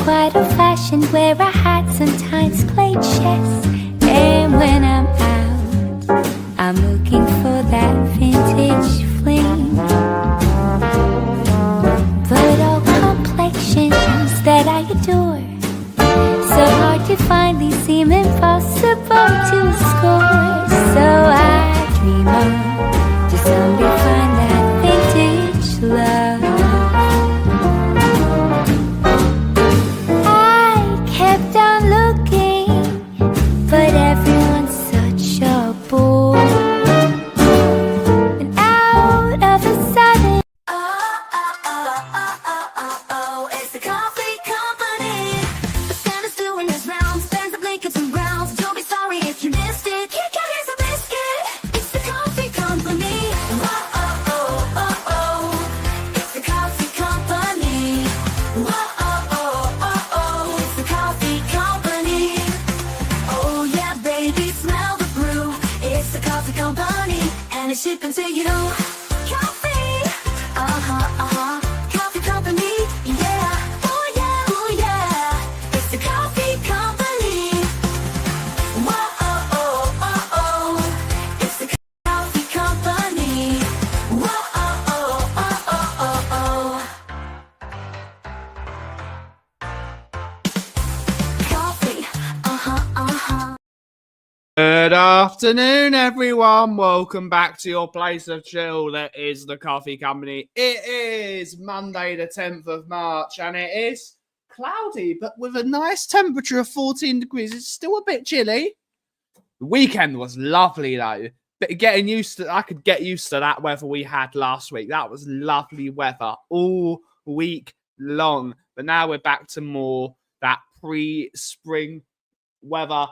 quite old-fashioned, where I had sometimes played chess. And when I'm out, I'm looking for that vintage fling. But all complexions that I adore, so hard to find, these seem impossible to score. So I dream on to someday find that vintage love. I kept on looking, but everyone's such a bore. And out of a sudden, it's the Kauffie Company. The Santa's doing his rounds, fans of blankets and browns. Don't be sorry if you missed it. Kit Kat, here's a biscuit. It's the Kauffie Company. It's the Kauffie Company. It's the Kauffie Company. Oh yeah, baby, smell the brew. It's the Kauffie Company, and it's shipping to you. Coffee, Kauffie Company, yeah. Oh yeah, it's the Kauffie Company. It's the Kauffie Company. Coffee, Good afternoon, everyone. Welcome back to your place of chill. That is the Kauffie Company. It is Monday, the 10th of March, and it is cloudy, but with a nice temperature of 14 degrees. It's still a bit chilly. The weekend was lovely, though. But I could get used to that weather we had last week. That was lovely weather all week long. But now we're back to more that pre-spring weather.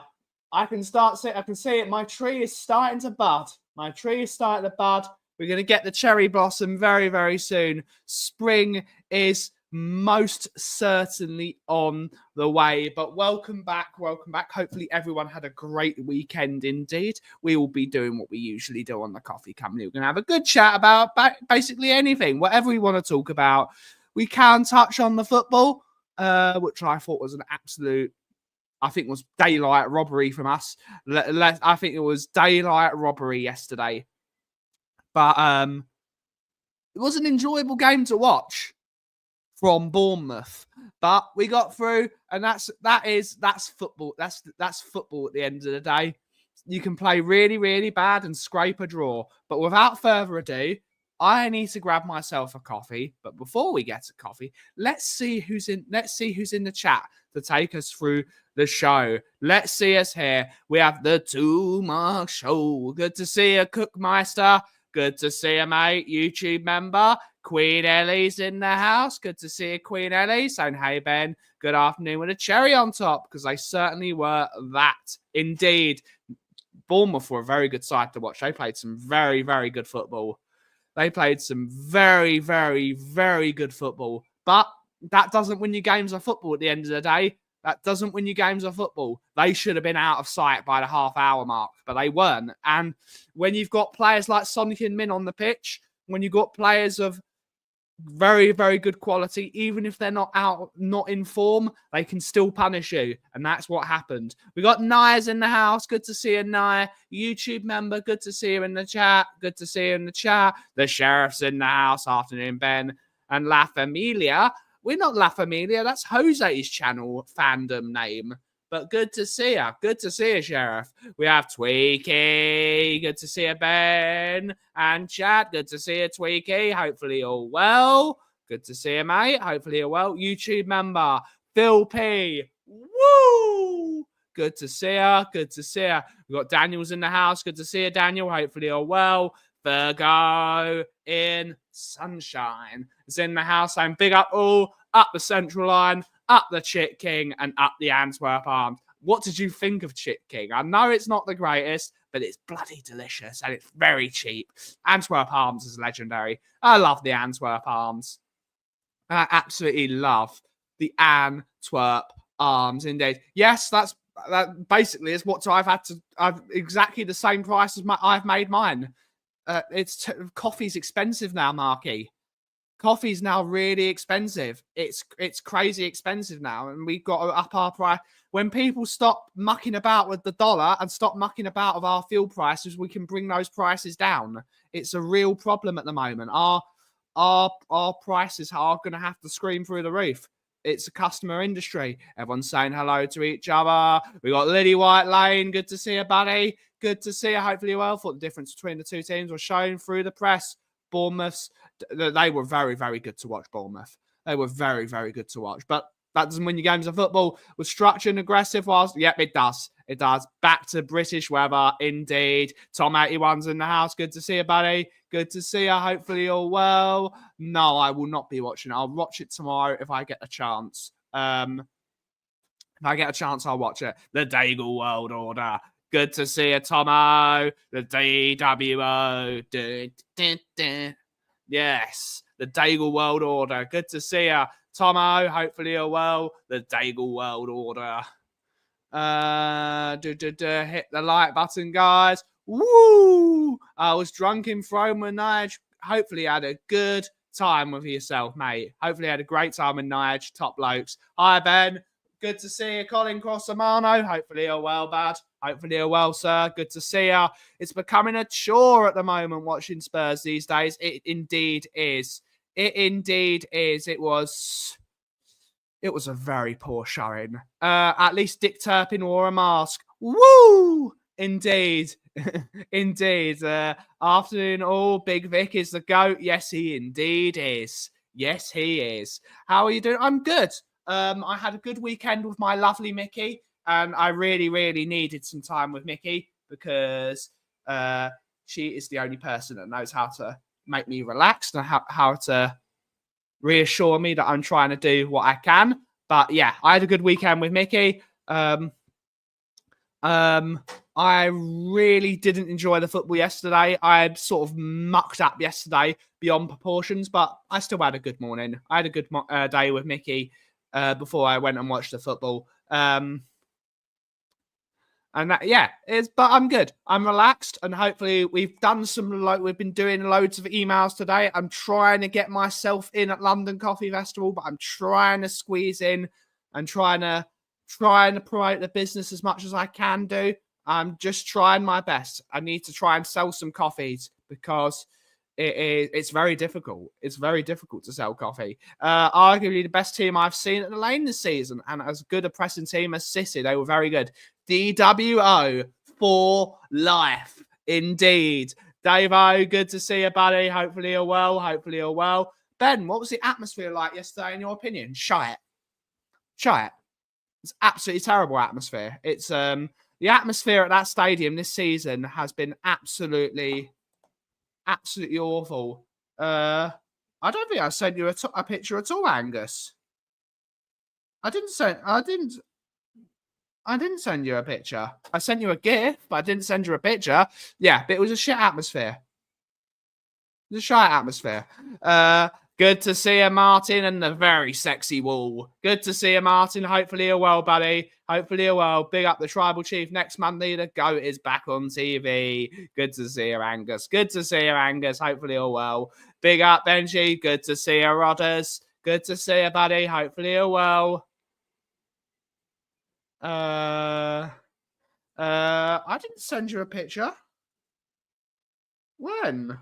I can see it. My tree is starting to bud. We're going to get the cherry blossom very, very soon. Spring is most certainly on the way. But welcome back. Hopefully everyone had a great weekend indeed. We will be doing what we usually do on the Kauffie Company. We're going to have a good chat about basically anything, whatever we want to talk about. We can touch on the football, which I thought was I think it was daylight robbery from us. I think it was daylight robbery yesterday. But it was an enjoyable game to watch from Bournemouth. But we got through, and that's football. That's football at the end of the day. You can play really, really bad and scrape a draw. But without further ado, I need to grab myself a coffee. But before we get to coffee, let's see who's in the chat to take us through the show. Let's see us here. We have the 2 Mark Show. Good to see you, Cookmeister. Good to see you, mate. YouTube member. Queen Ellie's in the house. Good to see you, Queen Ellie. Saying, hey, Ben. Good afternoon with a cherry on top, because they certainly were that. Indeed. Bournemouth were a very good side to watch. They played some very, very good football. But that doesn't win you games of football at the end of the day. They should have been out of sight by the half-hour mark, but they weren't. And when you've got players like Sonic and Min on the pitch, when you've got players of very, very good quality, even if they're not in form, they can still punish you. And that's what happened. We got Naya's in the house. Good to see you, Naya. YouTube member. Good to see you in the chat. The Sheriff's in the house. Afternoon, Ben. And La Familia. We're not La Familia. That's Jose's channel fandom name. But good to see you, Sheriff. We have Tweaky. Good to see you, Ben. And Chad. Good to see you, Tweaky. Hopefully you're well. Good to see you, mate. Hopefully you're well. YouTube member, Phil P. Woo! Good to see you. We've got Daniel's in the house. Good to see you, Daniel. Hopefully you're well. Virgo in Sunshine is in the house. I'm big up all, up the central line, up the Chit King, and up the Antwerp Arms. What did you think of Chit King? I know it's not the greatest, but it's bloody delicious and it's very cheap. Antwerp Arms is legendary. I love the Antwerp Arms. I absolutely love the Antwerp Arms indeed. Yes, that basically is what I've exactly the same price as I've made mine. Coffee's expensive now, Marky. Coffee's now really expensive. It's crazy expensive now, and we've got to up our price. When people stop mucking about with the dollar and stop mucking about with our fuel prices, we can bring those prices down. It's a real problem at the moment. Our prices are going to have to scream through the roof. It's a customer industry. Everyone's saying hello to each other. We got Liddy White Lane. Good to see you, buddy. Good to see you. Hopefully, well. Thought the difference between the two teams was shown through the press. Bournemouth, they were very, very good to watch. Bournemouth, they were very, very good to watch. But that doesn't win you games of football. Was structured and aggressive whilst, yep, it does. It does. Back to British weather, indeed. Tom 81's in the house. Good to see you, buddy. Good to see you. Hopefully you're well. No, I will not be watching it. I'll watch it tomorrow if I get a chance. If I get a chance, I'll watch it. The Daigle World Order. Good to see you, Tomo. The DWO. Yes, the Daigle World Order. Good to see you, Tomo. Hopefully you're well. The Daigle World Order. Hit the like button, guys. Woo! I was drunk in Throne with Nige. Hopefully you had a good time with yourself, mate. Hopefully you had a great time with Nige. Top blokes. Hi, Ben. Good to see you, Colin Crossamano. Hopefully you're well, bad. Hopefully you're well, sir. Good to see you. It's becoming a chore at the moment watching Spurs these days. It indeed is. It indeed is. It was a very poor showing. At least Dick Turpin wore a mask. Woo! Indeed. Indeed. Afternoon all. Big Vic is the GOAT. Yes, he indeed is. Yes, he is. How are you doing? I'm good. I had a good weekend with my lovely Mickey, and I really, really needed some time with Mickey because she is the only person that knows how to make me relaxed and how to reassure me that I'm trying to do what I can. But yeah, I had a good weekend with Mickey. I really didn't enjoy the football yesterday. I had sort of mucked up yesterday beyond proportions, but I still had a good morning. I had a good day with Mickey before I went and watched the football. And that, yeah, but I'm good. I'm relaxed, and hopefully we've done we've been doing loads of emails today. I'm trying to get myself in at London Coffee Festival, but I'm trying to squeeze in and trying to promote the business as much as I can do. I'm just trying my best. I need to try and sell some coffees because it's very difficult. It's very difficult to sell coffee. Arguably the best team I've seen at the lane this season, and as good a pressing team as City. They were very good. DWO for life, indeed. Dave-O, good to see you, buddy. Hopefully you're well. Hopefully you're well. Ben, what was the atmosphere like yesterday in your opinion? Shite. It's absolutely terrible atmosphere. It's the atmosphere at that stadium this season has been absolutely awful. I don't think I sent you a picture at all, Angus. I didn't send you a picture. I sent you a GIF, but I didn't send you a picture. Yeah, but it was a shit atmosphere. It was a shite atmosphere. Good to see you, Martin, and the very sexy wall. Good to see you, Martin. Hopefully you're well, buddy. Hopefully you're well. Big up the Tribal Chief next Monday. The GOAT is back on TV. Good to see you, Angus. Good to see you, Angus. Hopefully you're well. Big up, Benji. Good to see you, Rodders. Good to see you, buddy. Hopefully you're well. I didn't send you a picture. When?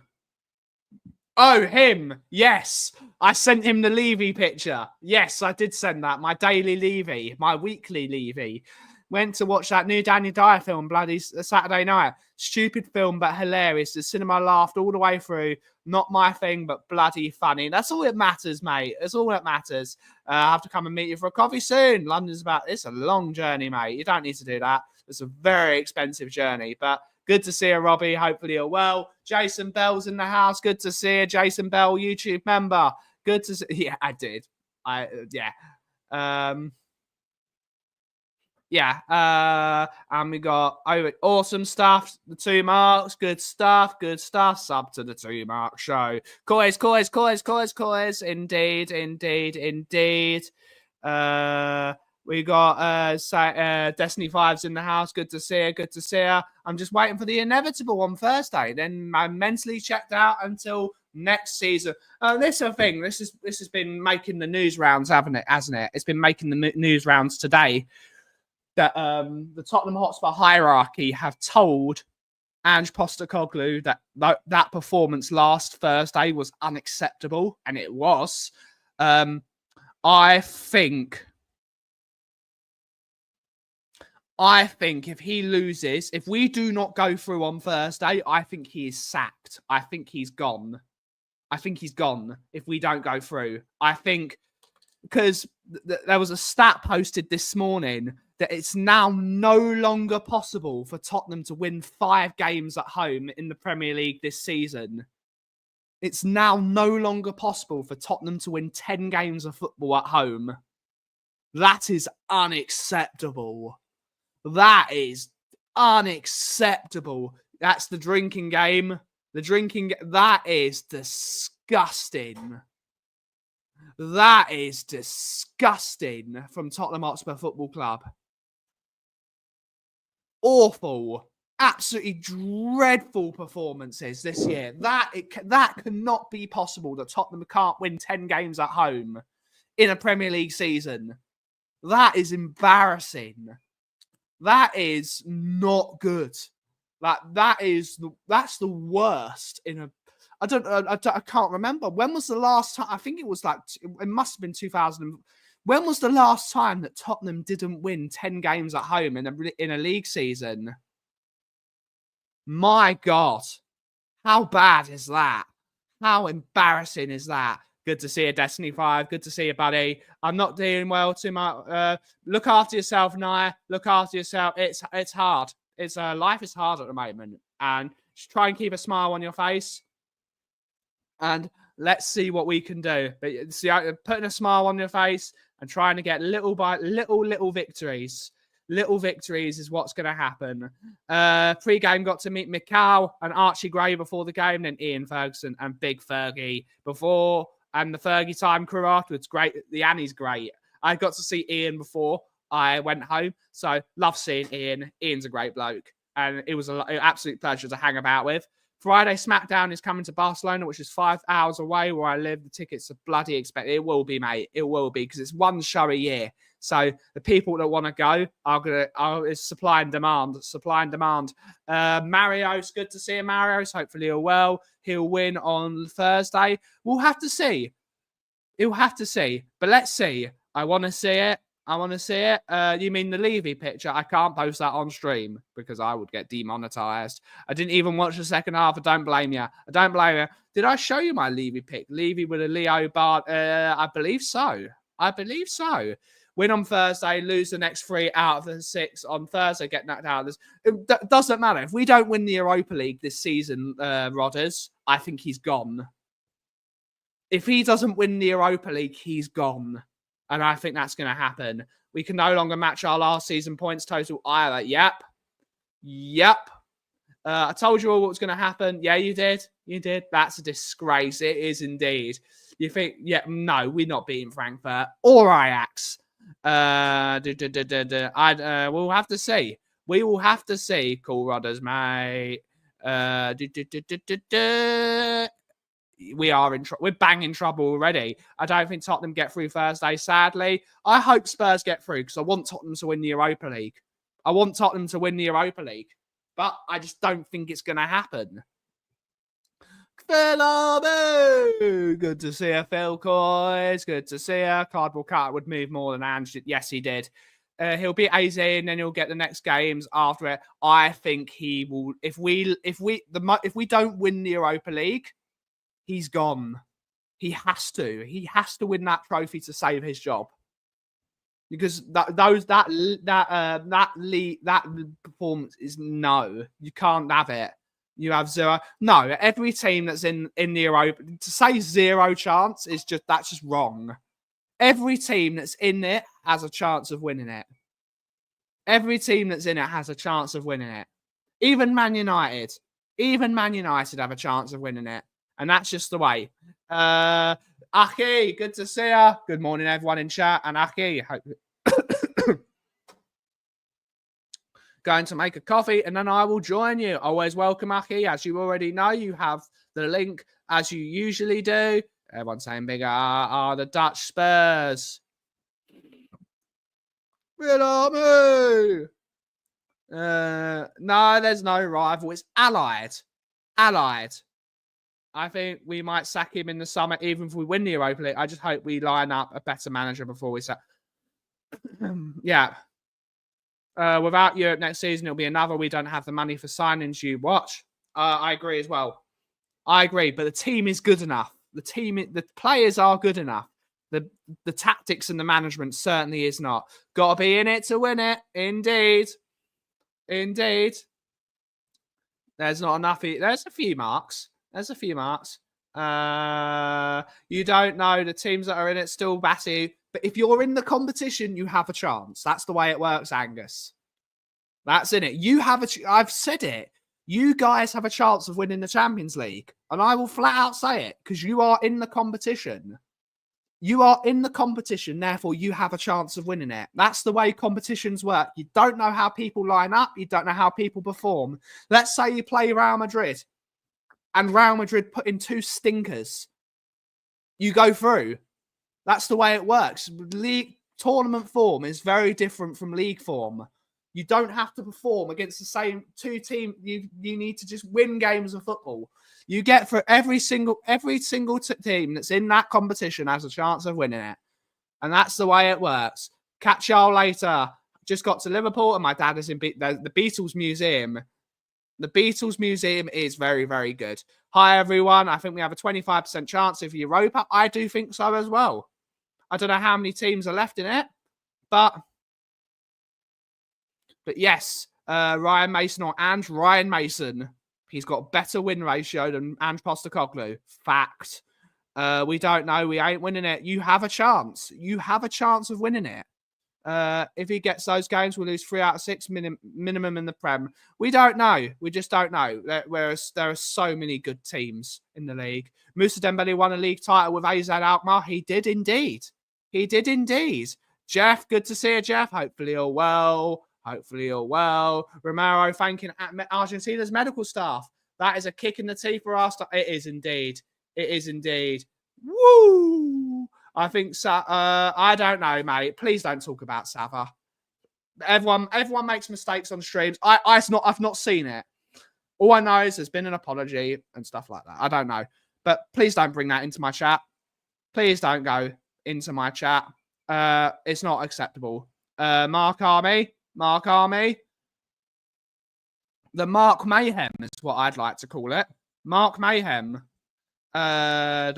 Oh, him. Yes. I sent him the Levy picture. Yes, I did send that. My daily Levy. My weekly Levy. Went to watch that new Danny Dyer film, bloody Saturday night. Stupid film, but hilarious. The cinema laughed all the way through. Not my thing, but bloody funny. That's all that matters, mate. That's all that matters. I have to come and meet you for a coffee soon. London's it's a long journey, mate. You don't need to do that. It's a very expensive journey, but good to see you, Robbie. Hopefully you're well. Jason Bell's in the house. Good to see you. Jason Bell, YouTube member. Good to see. Yeah, I did. And we got awesome stuff. The 2 marks, good stuff. Sub to the 2 mark show. Coys. Indeed. We got Destiny 5's in the house. Good to see her. I'm just waiting for the inevitable on Thursday. Then I'm mentally checked out until next season. This is a thing. This has been making the news rounds, hasn't it? It's been making the news rounds today that the Tottenham Hotspur hierarchy have told Ange Postecoglou that performance last Thursday was unacceptable, and it was. I think if he loses, if we do not go through on Thursday, I think he is sacked. I think he's gone. If we don't go through. I think because there was a stat posted this morning that it's now no longer possible for Tottenham to win 5 games at home in the Premier League this season. It's now no longer possible for Tottenham to win 10 games of football at home. That is unacceptable. That is unacceptable. That's the drinking game. That is disgusting. That is disgusting from Tottenham Hotspur Football Club. Awful. Absolutely dreadful performances this year. That cannot be possible that Tottenham can't win 10 games at home in a Premier League season. That is embarrassing. That is not good. That's the worst in a. I can't remember. When was the last time? I think it was it must have been 2000. When was the last time that Tottenham didn't win 10 games at home in a league season? My God. How bad is that? How embarrassing is that? Good to see you, Destiny 5. Good to see you, buddy. I'm not doing well too much. Look after yourself, Nia. Look after yourself. It's hard. Life is hard at the moment. And just try and keep a smile on your face. And let's see what we can do. But see, putting a smile on your face and trying to get little victories. Little victories is what's going to happen. Pre-game got to meet Mikal and Archie Gray before the game, then Ian Ferguson and Big Fergie before, and the Fergie time crew afterwards. Great. The Annie's great. I got to see Ian before I went home, so love seeing Ian. Ian's a great bloke, and it was an absolute pleasure to hang about with. Friday SmackDown is coming to Barcelona, which is 5 hours away where I live. The tickets are bloody expensive. It will be, mate. It will be, because it's one show a year. So the people that want to go it's supply and demand. Mario's good to see him. Mario's hopefully he'll win on Thursday. We'll have to see. But let's see. I want to see it. You mean the Levy picture? I can't post that on stream because I would get demonetized. I didn't even watch the second half. I don't blame you. Did I show you my Levy pick? Levy with a Leo Bart. I believe so. Win on Thursday, lose the next 3 out of the 6 on Thursday, get knocked out of this. It doesn't matter. If we don't win the Europa League this season, Rodders, I think he's gone. If he doesn't win the Europa League, he's gone. And I think that's going to happen. We can no longer match our last season points total either. Yep. I told you all what was going to happen. Yeah, you did. That's a disgrace. It is indeed. You think, no, we're not beating Frankfurt or Ajax. We'll have to see. We will have to see. Cool Rodders, mate. We're banging trouble already. I don't think Tottenham get through Thursday, sadly. I hope Spurs get through because I want Tottenham to win the Europa League. But I just don't think it's going to happen. Phil, good to see you, Phil Coys. Good to see you. Cardboard Cut would move more than Ange did. Yes, he did. He'll beat AZ and then he'll get the next games after it. I think he will. If we don't win the Europa League, he's gone. He has to. He has to win that trophy to save his job. Because that performance is no. You can't have it. You have zero. No, every team that's in the Europa, to say zero chance is that's just wrong. Every team that's in it has a chance of winning it. Every team that's in it has a chance of winning it. Even Man United have a chance of winning it. And that's just the way. Aki, good to see you. Good morning, everyone in chat. And Aki, hope going to make a coffee and then I will join you. Always welcome, Aki. As you already know, you have the link as you usually do. Everyone's saying bigger are the Dutch Spurs. No, there's no rival. It's Allied. Allied. I think we might sack him in the summer, even if we win the Europa League. I just hope we line up a better manager before we sack. Yeah. Without Europe next season, it'll be another. We don't have the money for signings. You watch. I agree as well. I agree, but the team is good enough. The players are good enough. The tactics and the management certainly is not. Got to be in it to win it. Indeed. There's not enough. There's a few marks. You don't know. The teams that are in it still batty. But if you're in the competition, you have a chance. That's the way it works, Angus. That's in it. I've said it. You guys have a chance of winning the Champions League. And I will flat out say it because you are in the competition. You are in the competition, therefore you have a chance of winning it. That's the way competitions work. You don't know how people line up. You don't know how people perform. Let's say you play Real Madrid and Real Madrid put in 2 stinkers. You go through. That's the way it works. League tournament form is very different from league form. You don't have to perform against the same 2 teams. You need to just win games of football. You get for every single team that's in that competition has a chance of winning it. And that's the way it works. Catch y'all later. Just got to Liverpool and my dad is in the Beatles Museum. The Beatles Museum is very, very good. Hi, everyone. I think we have a 25% chance of Europa. I do think so as well. I don't know how many teams are left in it, but yes, Ryan Mason. He's got a better win ratio than Ange Postecoglou. Fact. We don't know. We ain't winning it. You have a chance. You have a chance of winning it. If he gets those games, we'll lose 3 out of 6 minimum in the Prem. We don't know. We just don't know. Whereas there are so many good teams in the league. Moussa Dembele won a league title with AZ Alkmaar. He did indeed. Jeff, good to see you, Jeff. Hopefully you're well. Romero thanking Argentina's medical staff. That is a kick in the teeth for us. It is indeed. Woo! I think I don't know, mate. Please don't talk about Sava. Everyone makes mistakes on streams. I've not seen it. All I know is there's been an apology and stuff like that. I don't know. But please don't bring that into my chat. Please don't go into my chat. It's not acceptable. Mark Army. The Mark Mayhem is what I'd like to call it. Mark Mayhem. Daniel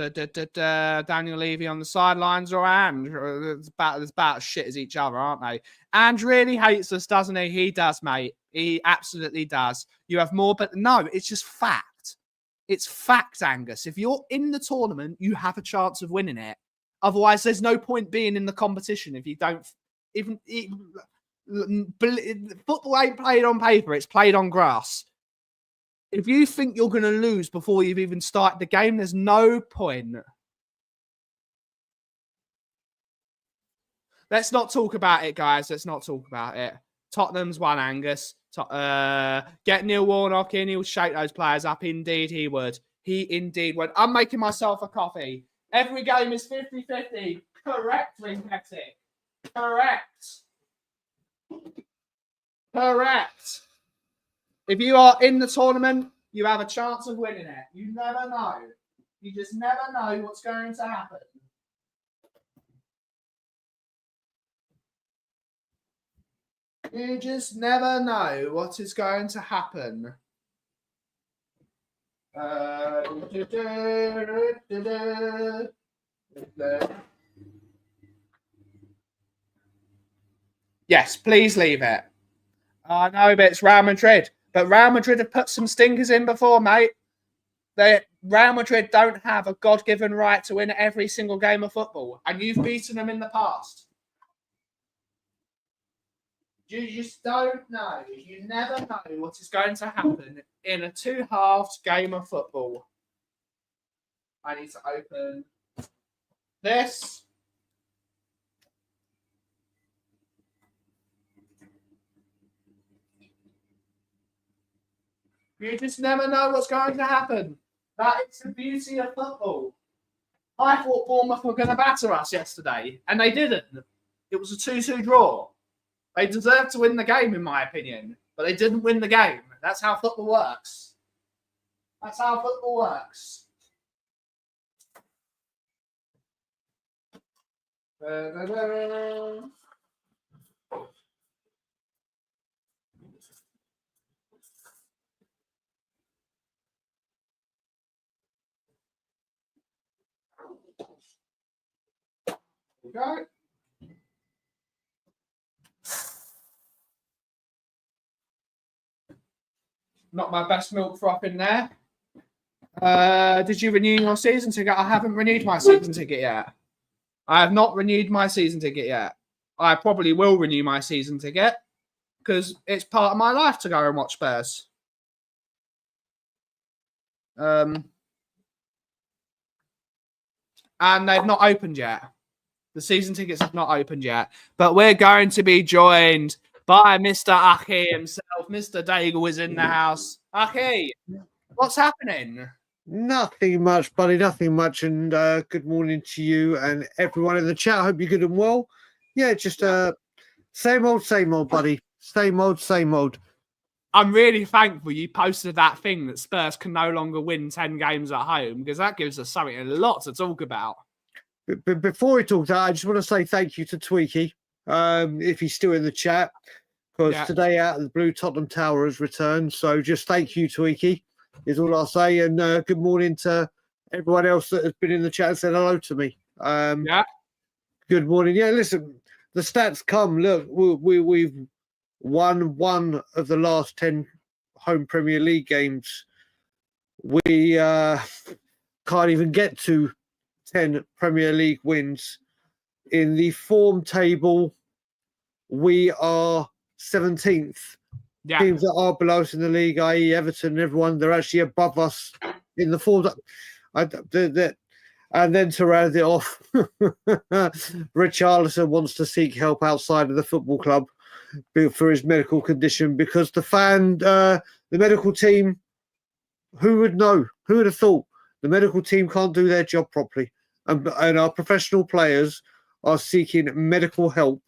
Levy on the sidelines or Ange. It's about as shit as each other, aren't they? Ange really hates us, doesn't he? He does, mate. He absolutely does. You have more, but no, it's just fact. It's fact, Angus. If you're in the tournament, you have a chance of winning it. Otherwise, there's no point being in the competition if you don't even football ain't played on paper, it's played on grass. If you think you're going to lose before you've even started the game, there's no point. Let's not talk about it, guys. Let's not talk about it. Tottenham's won, Angus. Get Neil Warnock in. He'll shake those players up. Indeed, he would. He indeed would. I'm making myself a coffee. Every game is 50-50. Correct, Winketic. Correct. If you are in the tournament, you have a chance of winning it. You never know. You just never know what's going to happen. You just never know what is going to happen. Yes, please leave it. I know, but it's Real Madrid. But Real Madrid have put some stinkers in before, mate. Real Madrid don't have a God-given right to win every single game of football. And you've beaten them in the past. You just don't know. You never know what is going to happen in a 2-halves game of football. I need to open this. You just never know what's going to happen. That is the beauty of football. I thought Bournemouth were going to batter us yesterday, and they didn't. It was a 2-2 draw. They deserved to win the game, in my opinion, but they didn't win the game. That's how football works. That's how football works. Okay. Not my best milk froth in there. Did you renew your season ticket? I haven't renewed my season ticket yet. I have not renewed my season ticket yet. I probably will renew my season ticket because it's part of my life to go and watch Spurs. And they've not opened yet. The season tickets have not opened yet. But we're going to be joined by Mr. Aki himself. Mr. Daigle is in the house. Aki, what's happening? Nothing much, buddy. Nothing much. And good morning to you and everyone in the chat. I hope you're good and well. Yeah, just same old, buddy. Same old. I'm really thankful you posted that thing that Spurs can no longer win 10 games at home because that gives us something a lot to talk about. But before we talk that, I just want to say thank you to Tweaky, if he's still in the chat, because today Out of the Blue Tottenham Tower has returned. So just thank you, Tweaky, is all I'll say. And good morning to everyone else that has been in the chat and said hello to me. Good morning. Yeah, listen, the stats come. Look, we've won one of the last 10 home Premier League games. We can't even get to 10 Premier League wins. In the form table, we are 17th. Teams that are below us in the league, i.e. Everton and everyone, they're actually above us in the form. And then to round it off, Richarlison wants to seek help outside of the football club for his medical condition because the medical team, who would know? Who would have thought? The medical team can't do their job properly. And our professional players are seeking medical help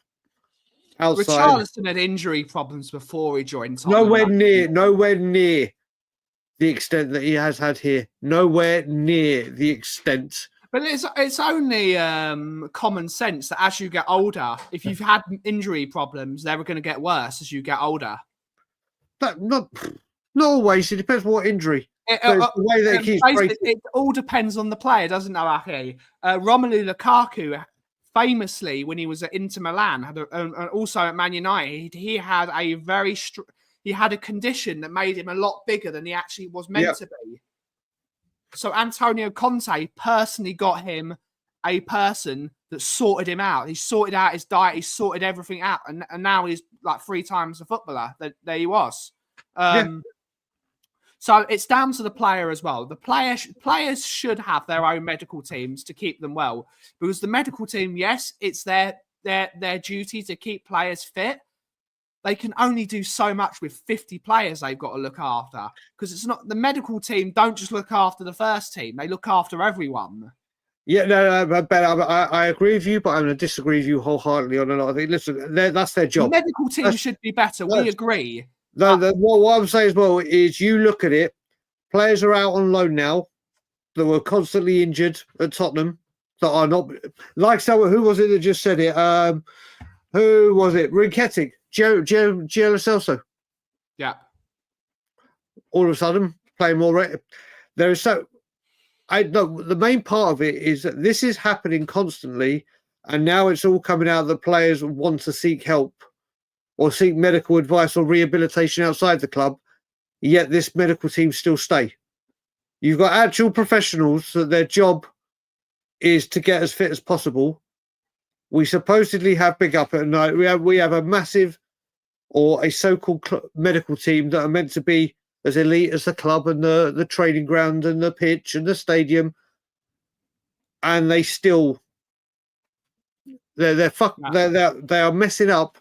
outside. Richarlison had injury problems before he joined Tottenham. Nowhere near the extent that he has had here. Nowhere near the extent. But it's only common sense that as you get older, if you've had injury problems, they're going to get worse as you get older. But not always. It depends what injury. The way that it all depends on the player, doesn't it, Aki? Romelu Lukaku, famously, when he was at Inter Milan, and also at Man United, he had a condition that made him a lot bigger than he actually was meant to be. So Antonio Conte personally got him a person that sorted him out. He sorted out his diet. He sorted everything out, and now he's like 3 times a footballer. There he was. So it's down to the player as well. The players should have their own medical teams to keep them well, because the medical team, yes, it's their duty to keep players fit. They can only do so much with 50 players they've got to look after, because it's not the medical team don't just look after the first team; they look after everyone. Yeah, no, Ben, I agree with you, but I'm going to disagree with you wholeheartedly on a lot of things. Listen, that's their job. The medical team should be better. We agree. What I'm saying as well is you look at it, players are out on loan now that were constantly injured at Tottenham that are not like someone. Who was it that just said it? Who was it? Rinketic, Gio Lo Celso. Yeah. All of a sudden, playing more. There is the main part of it is that this is happening constantly, and now it's all coming out that players want to seek help or seek medical advice or rehabilitation outside the club, yet this medical team still stay. You've got actual professionals that their job is to get as fit as possible. We supposedly have big up at night. We have a massive or a so-called medical team that are meant to be as elite as the club and the training ground and the pitch and the stadium, and they still they are messing up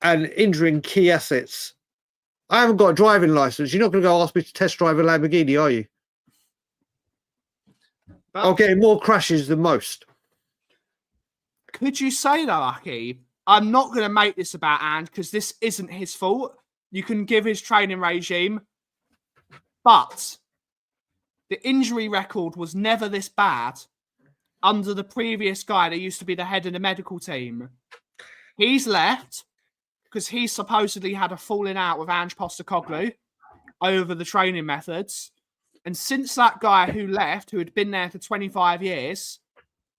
and injuring key assets. I haven't got a driving license. You're not going to go ask me to test drive a Lamborghini, are you? But I'm getting more crashes than most. could you say that, Aki? I'm not going to make this about Ange because this isn't his fault. You can give his training regime, but the injury record was never this bad under the previous guy that used to be the head of the medical team. He's left because he supposedly had a falling out with Ange Postecoglou over the training methods. And since that guy who left, who had been there for 25 years,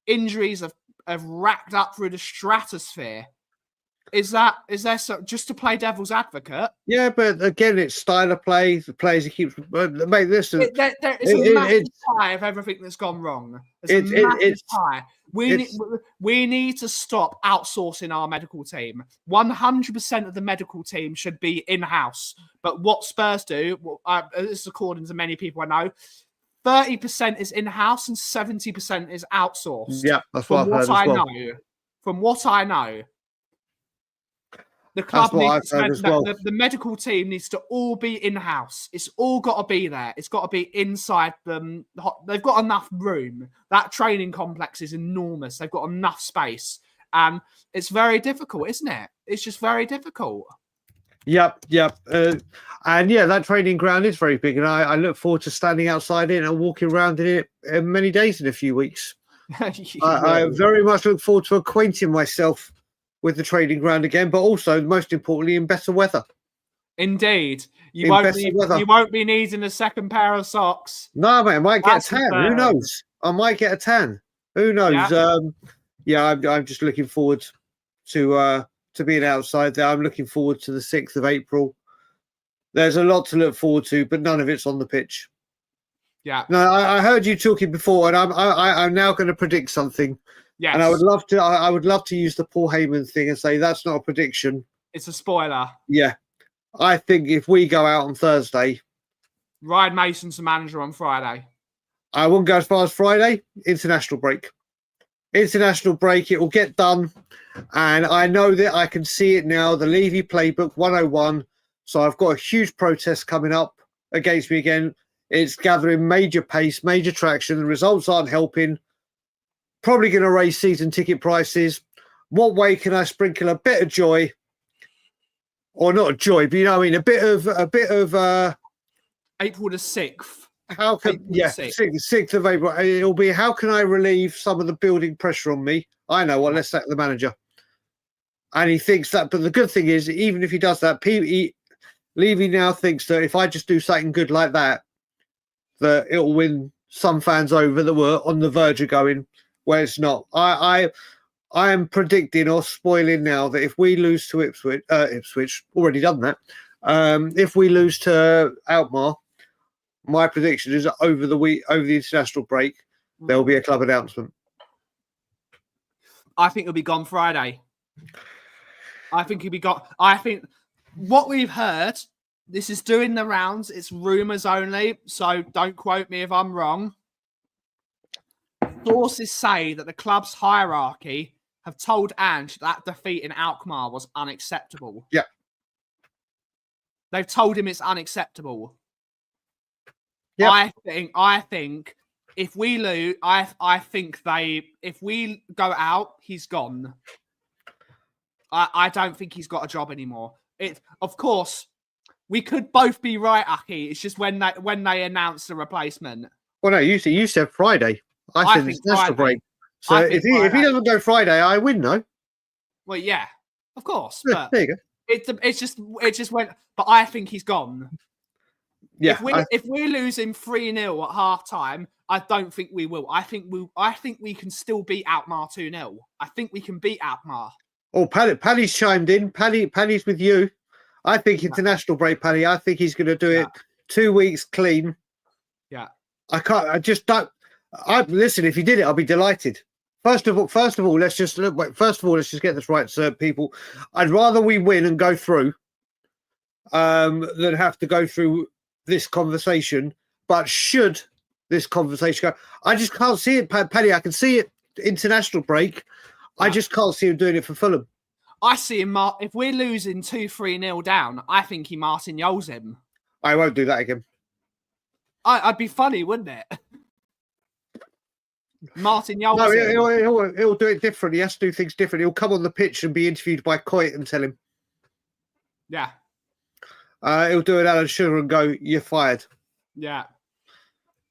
injuries have racked up through the stratosphere. Is there just to play devil's advocate? Yeah, but again, it's style of play. The players he keeps. Mate, listen. There is a massive pie of everything that's gone wrong. There's a massive pie. We need to stop outsourcing our medical team. 100% of the medical team should be in-house. But what Spurs do, this is according to many people I know, 30% is in-house and 70% is outsourced. Yeah, that's what I've heard as well. From what I know. The club the medical team needs to all be in-house. It's all got to be there. It's got to be inside them. They've got enough room. That training complex is enormous. They've got enough space. And it's very difficult, isn't it? It's just very difficult. Yep. And yeah, that training ground is very big. And I look forward to standing outside it and walking around in it many days in a few weeks. I very much look forward to acquainting myself with the training ground again, but also, most importantly, in better weather. Indeed. You won't be needing a second pair of socks. No, mate, I might get a tan. Who knows? I might get a tan. Who knows? Yeah, I'm just looking forward to being outside there. I'm looking forward to the 6th of April. There's a lot to look forward to, but none of it's on the pitch. Yeah. No, I heard you talking before, and I'm now going to predict something. Yes. And I would love to use the Paul Heyman thing and say that's not a prediction. It's a spoiler. Yeah. I think if we go out on Thursday, Ryan Mason's the manager on Friday. I wouldn't go as far as Friday. International break. International break. It will get done. And I know that I can see it now. The Levy Playbook 101. So I've got a huge protest coming up against me again. It's gathering major pace, major traction. The results aren't helping. Probably going to raise season ticket prices. What way can I sprinkle a bit of joy, or not a joy, but you know, what I mean, a bit of April the 6th. How can 6th of April? It'll be how can I relieve some of the building pressure on me? I know what. Let's sack the manager, and he thinks that. But the good thing is, even if he does that, Levy now thinks that if I just do something good like that, that it'll win some fans over that were on the verge of going. Where it's not. I am predicting or spoiling now that if we lose to Ipswich, already done that. If we lose to Alkmaar, my prediction is that over the international break, there will be a club announcement. I think it'll be gone Friday. I think what we've heard, this is doing the rounds. It's rumours only, so don't quote me if I'm wrong. Sources say that the club's hierarchy have told Ange that defeat in Alkmaar was unacceptable. Yeah. They've told him it's unacceptable. Yeah. I think if we lose, if we go out, he's gone. I don't think he's got a job anymore. Of course, we could both be right, Aki. It's just when they announce the replacement. Well, no, you said Friday. I think it's national break. So if he doesn't go Friday, I win, no? Well, yeah, of course. But there you go. It just went. But I think he's gone. Yeah. If we're losing 3-0 at half time, I don't think we will. I think we can still beat Alkmaar 2-0. I think we can beat Alkmaar. Oh, Paddy's chimed in. Paddy's with you. I think international break, Paddy. I think he's going to do it 2 weeks clean. Yeah. I just don't. Listen, if he did it, I'll be delighted. First of all, let's just get this right, sir, people. I'd rather we win and go through than have to go through this conversation. But should this conversation go, I just can't see it, Paddy. I can see it international break. I just can't see him doing it for Fulham. I see him. If we're losing 2-3-0 down, I think he Martin Yoles him. I won't do that again. I'd be funny, wouldn't it? Martin No, Yolson. he'll do it different. He has to do things different. He'll come on the pitch and be interviewed by Coit and tell him. Yeah. He'll do an Alan Sugar and go, "You're fired." Yeah.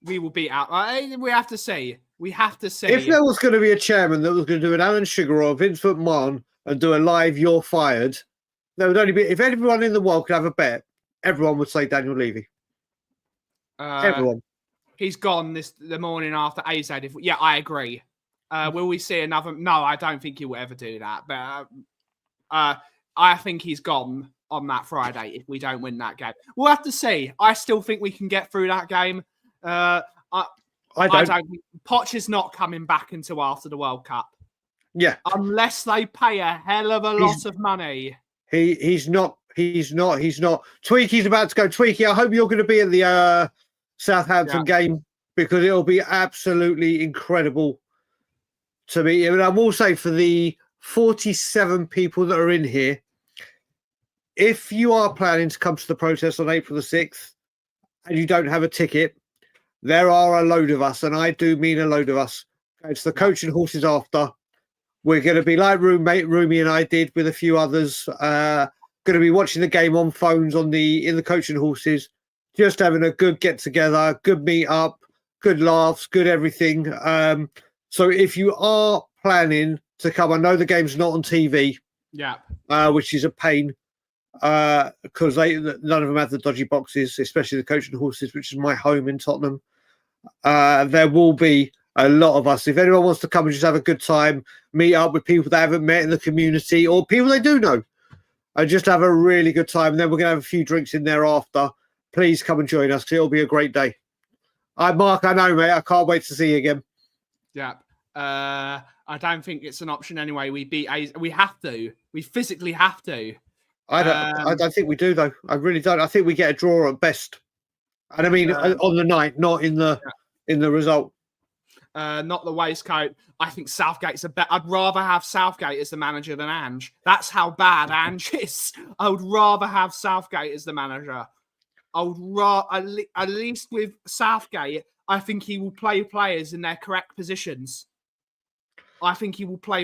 We will beat out. We have to see. We have to see. If there was going to be a chairman that was going to do an Alan Sugar or Vince McMahon and do a live "You're fired," there would only be, if everyone in the world could have a bet, everyone would say Daniel Levy. Everyone. He's gone the morning after AZ. Yeah, I agree. Will we see another? No, I don't think he will ever do that. But I think he's gone on that Friday if we don't win that game. We'll have to see. I still think we can get through that game. I don't think Poch is not coming back until after the World Cup. Yeah. Unless they pay a hell of a lot of money. He's not. Tweaky's about to go. Tweaky, I hope you're going to be at the Southampton game, because it'll be absolutely incredible to meet him. And I will say, for the 47 people that are in here, if you are planning to come to the protest on April the 6th and you don't have a ticket, there are a load of us, and I do mean a load of us. It's the Coach and Horses after. We're going to be like Roomy and I did with a few others, going to be watching the game on phones in the Coach and Horses, just having a good get together, good meet up, good laughs, good everything. So if you are planning to come, I know the game's not on TV, which is a pain, because none of them have the dodgy boxes, especially the Coach and Horses, which is my home in Tottenham. There will be a lot of us. If anyone wants to come and just have a good time, meet up with people they haven't met in the community or people they do know, and just have a really good time. And then we're going to have a few drinks in there after. Please come and join us, because it'll be a great day. Mark, I know, mate. I can't wait to see you again. Yeah. I don't think it's an option anyway. We have to. We physically have to. I don't think we do, though. I really don't. I think we get a draw at best. And I mean, on the night, not in the result. Not the waistcoat. I think Southgate's I'd rather have Southgate as the manager than Ange. That's how bad Ange is. I would rather have Southgate as the manager. I would at least with Southgate, I think he will play players in their correct positions. And I think he will play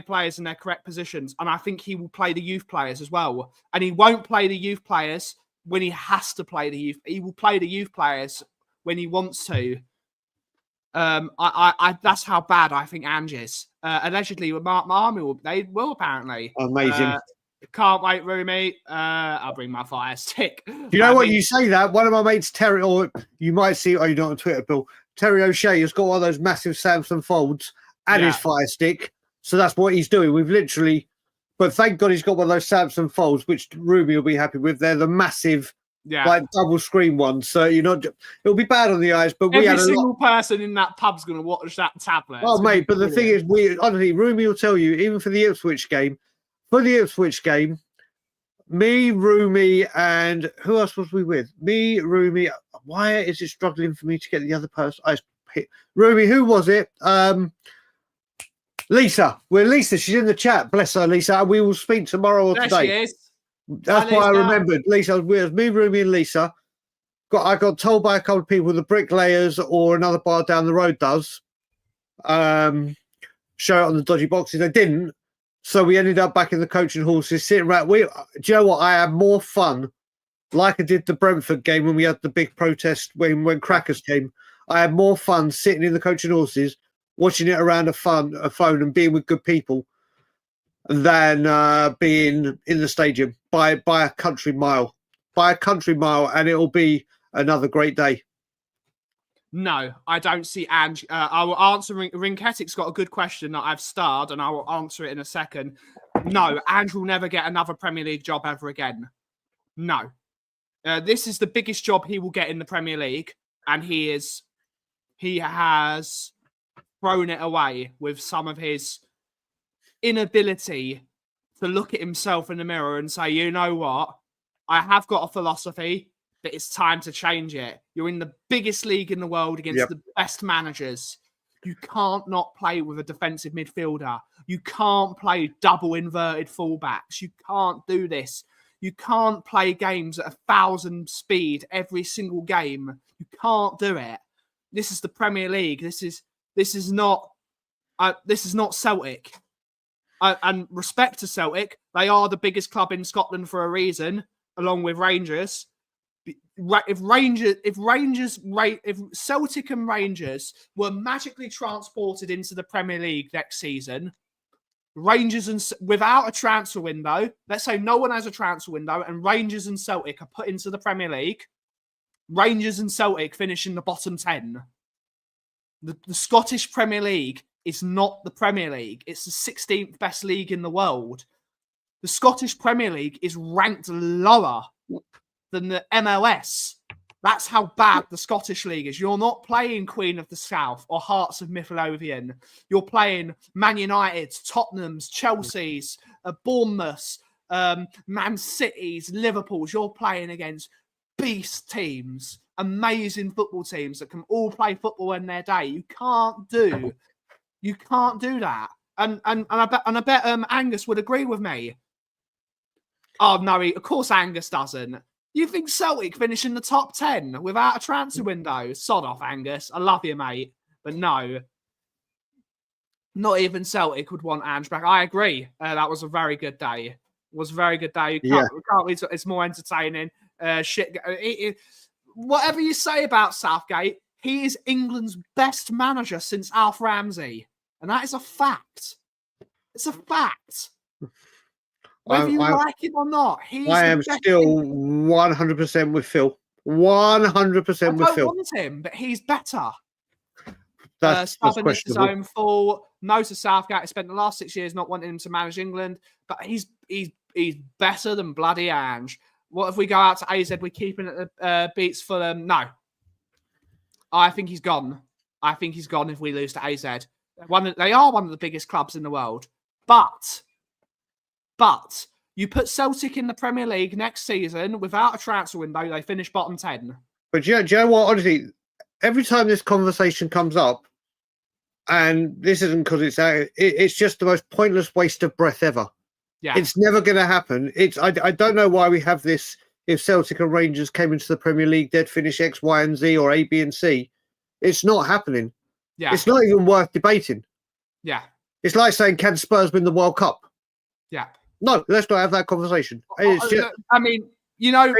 the youth players as well. And he won't play the youth players when he has to play the youth. He will play the youth players when he wants to. That's how bad I think Ange is. Allegedly, with Mark Marmy, they will apparently. Amazing. Can't wait, Roomy. I'll bring my fire stick. You know what? You say that. One of my mates, Terry, or you might see, you're not on Twitter, Bill. Terry O'Shea has got one of those massive Samsung folds and his fire stick. So that's what he's doing. We've literally, but thank God he's got one of those Samsung folds, which Roomy will be happy with. They're the massive, like double screen ones. So it'll be bad on the eyes, but every single person in that pub's going to watch that tablet. Oh, mate, but the thing is, honestly, Roomy will tell you, even for the Ipswich game, me, Roomy, and who else was we with? Me, Roomy. Why is it struggling for me to get the other person? Roomy, who was it? Lisa. Lisa. She's in the chat. Bless her, Lisa. We will speak tomorrow or today. She is. That's why I remembered. Lisa was me, Roomy, and Lisa. I got told by a couple of people the Bricklayers or another bar down the road does show it on the dodgy boxes. They didn't. So we ended up back in the Coach and Horses sitting around. Do you know what? I had more fun, like I did the Brentford game when we had the big protest when Crackers came. I had more fun sitting in the Coach and Horses, watching it around a phone and being with good people than being in the stadium by a country mile. And it'll be another great day. No, I don't see Ange. I will answer. Rinketic's got a good question that I've starred, and I will answer it in a second. No, Ange will never get another Premier League job ever again. No. This is the biggest job he will get in the Premier League, and he has thrown it away with some of his inability to look at himself in the mirror and say, you know what? I have got a philosophy, but it's time to change it. You're in the biggest league in the world against the best managers. You can't not play with a defensive midfielder. You can't play double inverted fullbacks. You can't do this. You can't play games at 1,000 speed every single game. You can't do it. This is the Premier League. This is not This is not Celtic. And respect to Celtic, they are the biggest club in Scotland for a reason, along with Rangers. If Celtic and Rangers were magically transported into the Premier League next season, Rangers and without a transfer window, let's say no one has a transfer window, and Rangers and Celtic are put into the Premier League, Rangers and Celtic finish in the bottom 10. The Scottish Premier League is not the Premier League. It's the 16th best league in the world. The Scottish Premier League is ranked lower than the MLS. That's how bad the Scottish League is. You're not playing Queen of the South or Hearts of Midlothian. You're playing Man United's, Tottenham's, Chelsea's, Bournemouth's, Man City's, Liverpool's. You're playing against beast teams, amazing football teams that can all play football in their day. You can't do that. And I bet Angus would agree with me. Oh no, of course Angus doesn't. You think Celtic finish in the top 10 without a transfer window? Sod off, Angus. I love you, mate. But no. Not even Celtic would want Ange back. I agree. That was a very good day. It was a very good day. It's more entertaining. Whatever you say about Southgate, he is England's best manager since Alf Ramsey. And that is a fact. It's a fact. Whether you like him or not, I am still 100% with Phil. 100% with Phil. I don't want him, but he's better. That's stubbornness is his own fault. No to Southgate. He spent the last 6 years not wanting him to manage England, but he's better than bloody Ange. What if we go out to AZ? We're keeping it beats Fulham. No, I think he's gone. I think he's gone if we lose to AZ. They are one of the biggest clubs in the world, but you put Celtic in the Premier League next season without a transfer window, they finish bottom 10. But do you know what? Honestly, every time this conversation comes up, and this isn't because it's just the most pointless waste of breath ever. Yeah, it's never going to happen. I don't know why we have this. If Celtic and Rangers came into the Premier League, they'd finish X, Y, and Z or A, B, and C. It's not happening. Yeah, it's not even worth debating. Yeah, it's like saying, can Spurs win the World Cup? Yeah. No, let's not have that conversation. I mean, you know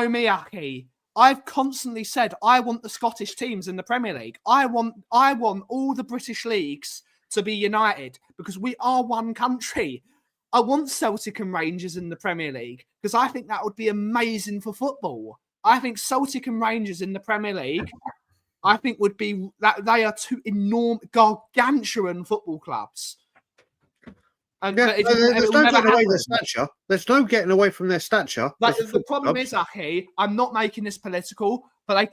me, Aki. I've constantly said I want the Scottish teams in the Premier League. I want all the British leagues to be united because we are one country. I want Celtic and Rangers in the Premier League because I think that would be amazing for football. I think Celtic and Rangers in the Premier League, I think would be that they are two enormous, gargantuan football clubs. And there's no getting away their stature. There's no getting away from their stature. Like, the problem is, Aki, I'm not making this political, but they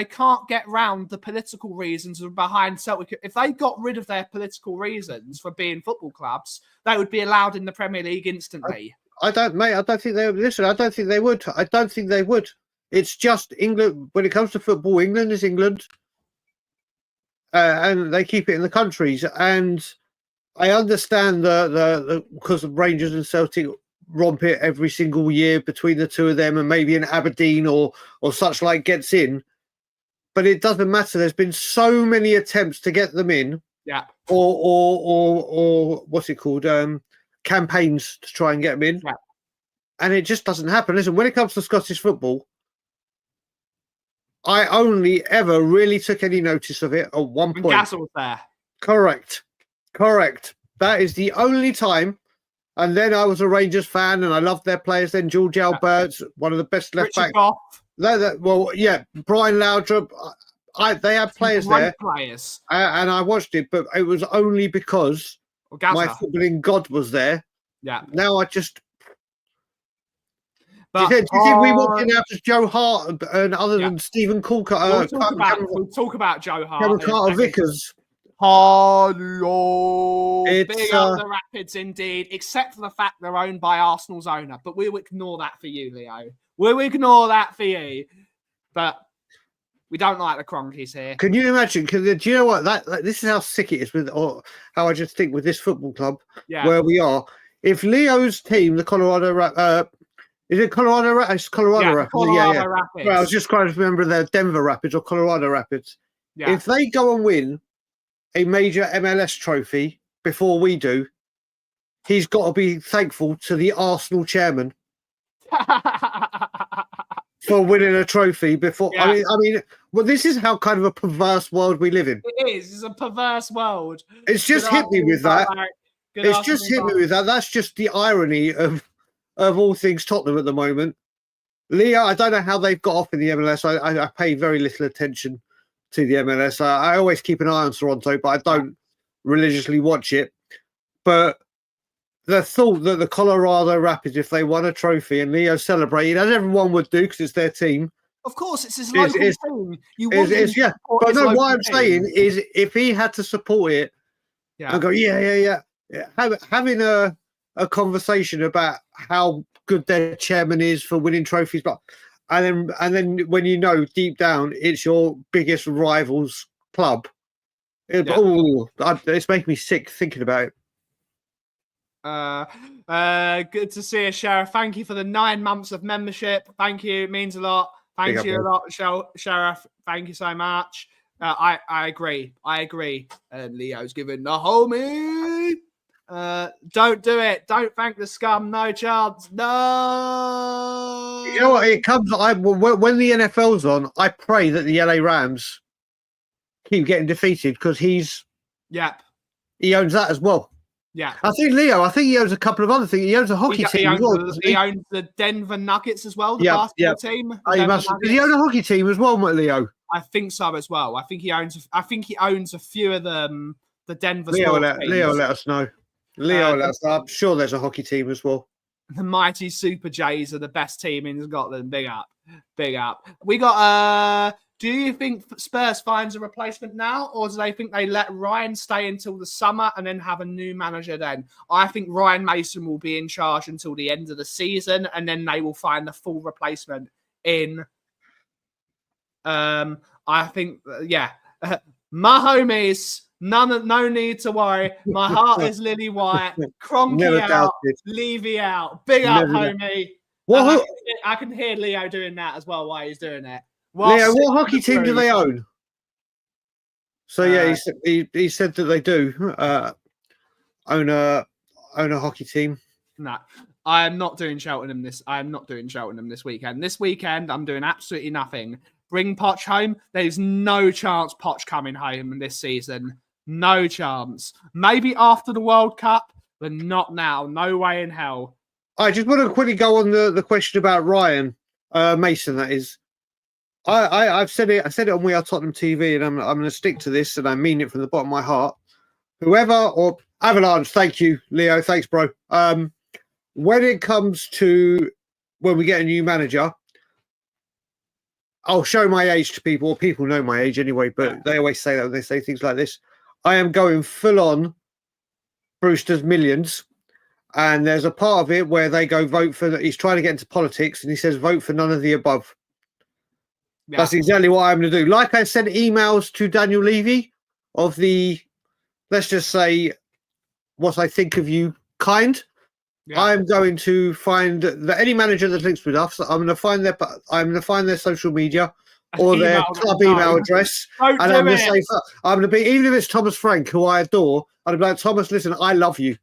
can't get round the political reasons behind Celtic. If they got rid of their political reasons for being football clubs, they would be allowed in the Premier League instantly. I don't think they would. Listen, I don't think they would. I don't think they would. It's just England. When it comes to football, England is England, and they keep it in the countries. And I understand the because of Rangers and Celtic romp it every single year between the two of them, and maybe an Aberdeen or such like gets in, but it doesn't matter. There's been so many attempts to get them in, or what's it called, campaigns to try and get them in, and it just doesn't happen. Listen, when it comes to Scottish football, I only ever really took any notice of it at one point. Gassel was there. Correct. That is the only time. And then I was a Rangers fan and I loved their players. Then George Albert's one of the best left backs. Well, yeah, Brian Laudrup. They had players there. And I watched it, but it was only because my footballing god was there. Yeah. Now I just... Do you think we walked in after Joe Hart and other than Stephen Coulter? We'll talk about Joe Hart. Kevin Carter Vickers. Hello. Big up the Rapids indeed, except for the fact they're owned by Arsenal's owner. But we'll ignore that for you, Leo. We'll ignore that for you. But we don't like the Cronkies here. Can you imagine? Do you know what? This is how sick it is with, or how I just think with this football club where we are. If Leo's team, the Colorado is it Colorado Rapids? It's Colorado Rapids. Colorado Rapids. Well, I was just trying to remember the Denver Rapids or Colorado Rapids. Yeah. If they go and win a major MLS trophy before we do, he's got to be thankful to the Arsenal chairman for winning a trophy before. Yeah. I mean, well, this is how kind of a perverse world we live in. It is. It's a perverse world. It's just hit me with that. It's just hit me with that. That's just the irony of all things Tottenham at the moment. Leo, I don't know how they've got off in the MLS. I pay very little attention to the MLS. I always keep an eye on Toronto, but I don't religiously watch it. But the thought that the Colorado Rapids, if they won a trophy and Leo celebrated, as everyone would do because it's their team. Of course, it's his local team. Yeah. But no, what I'm saying is if he had to support it and go, having a conversation about how good their chairman is for winning trophies, but and then when you know deep down it's your biggest rival's club, it's making me sick thinking about it. Good to see you, Sheriff. Thank you for the 9 months of membership. Thank you, it means a lot. Thank you a lot, Sheriff. Thank you so much. I agree. Leo's giving the homie. Don't do it. Don't thank the scum. No chance. No. You know what? It comes. When the NFL's on, I pray that the LA Rams keep getting defeated because he owns that as well. Yeah. I think he owns a couple of other things. He owns a hockey team as well. He owns the Denver Nuggets as well, the basketball team. Does he own a hockey team as well, Leo? I think so as well. I think he owns a few of the Denver Leo, sports teams. Leo, let us know. I'm sure there's a hockey team as well. The mighty Super Jays are the best team in Scotland. Big up. We got. Do you think Spurs finds a replacement now, or do they think they let Ryan stay until the summer and then have a new manager then? I think Ryan Mason will be in charge until the end of the season, and then they will find the full replacement in. I think, my homies. No need to worry. My heart is Lily White. Cronky out. Levy out. Big up, homie. I can hear Leo doing that as well while he's doing it. Leo, what hockey team do they own? So he said that they do own a hockey team. No, I am not doing Cheltenham this. I am not doing Cheltenham this weekend. This weekend, I'm doing absolutely nothing. Bring Poch home. There's no chance Poch coming home this season. No chance. Maybe after the World Cup, but not now. No way in hell. I just want to quickly go on the question about Ryan Mason. That is, I've said it. I said it on We Are Tottenham TV, and I'm going to stick to this, and I mean it from the bottom of my heart. Whoever or Avalanche, thank you, Leo. Thanks, bro. When it comes to when we get a new manager, I'll show my age to people. People know my age anyway, but they always say that when they say things like this. I am going full on Brewster's Millions. And there's a part of it where they go vote for, he's trying to get into politics and he says, vote for none of the above. Yeah. That's exactly what I'm going to do. Like I sent emails to Daniel Levy of the, let's just say, what I think of you kind. Yeah. I'm going to find that any manager that links with us, I'm going to find their social media or their club email address, and I'm going to say, I'm going to be, even if it's Thomas Frank, who I adore, I'd be like, Thomas, listen, I love you.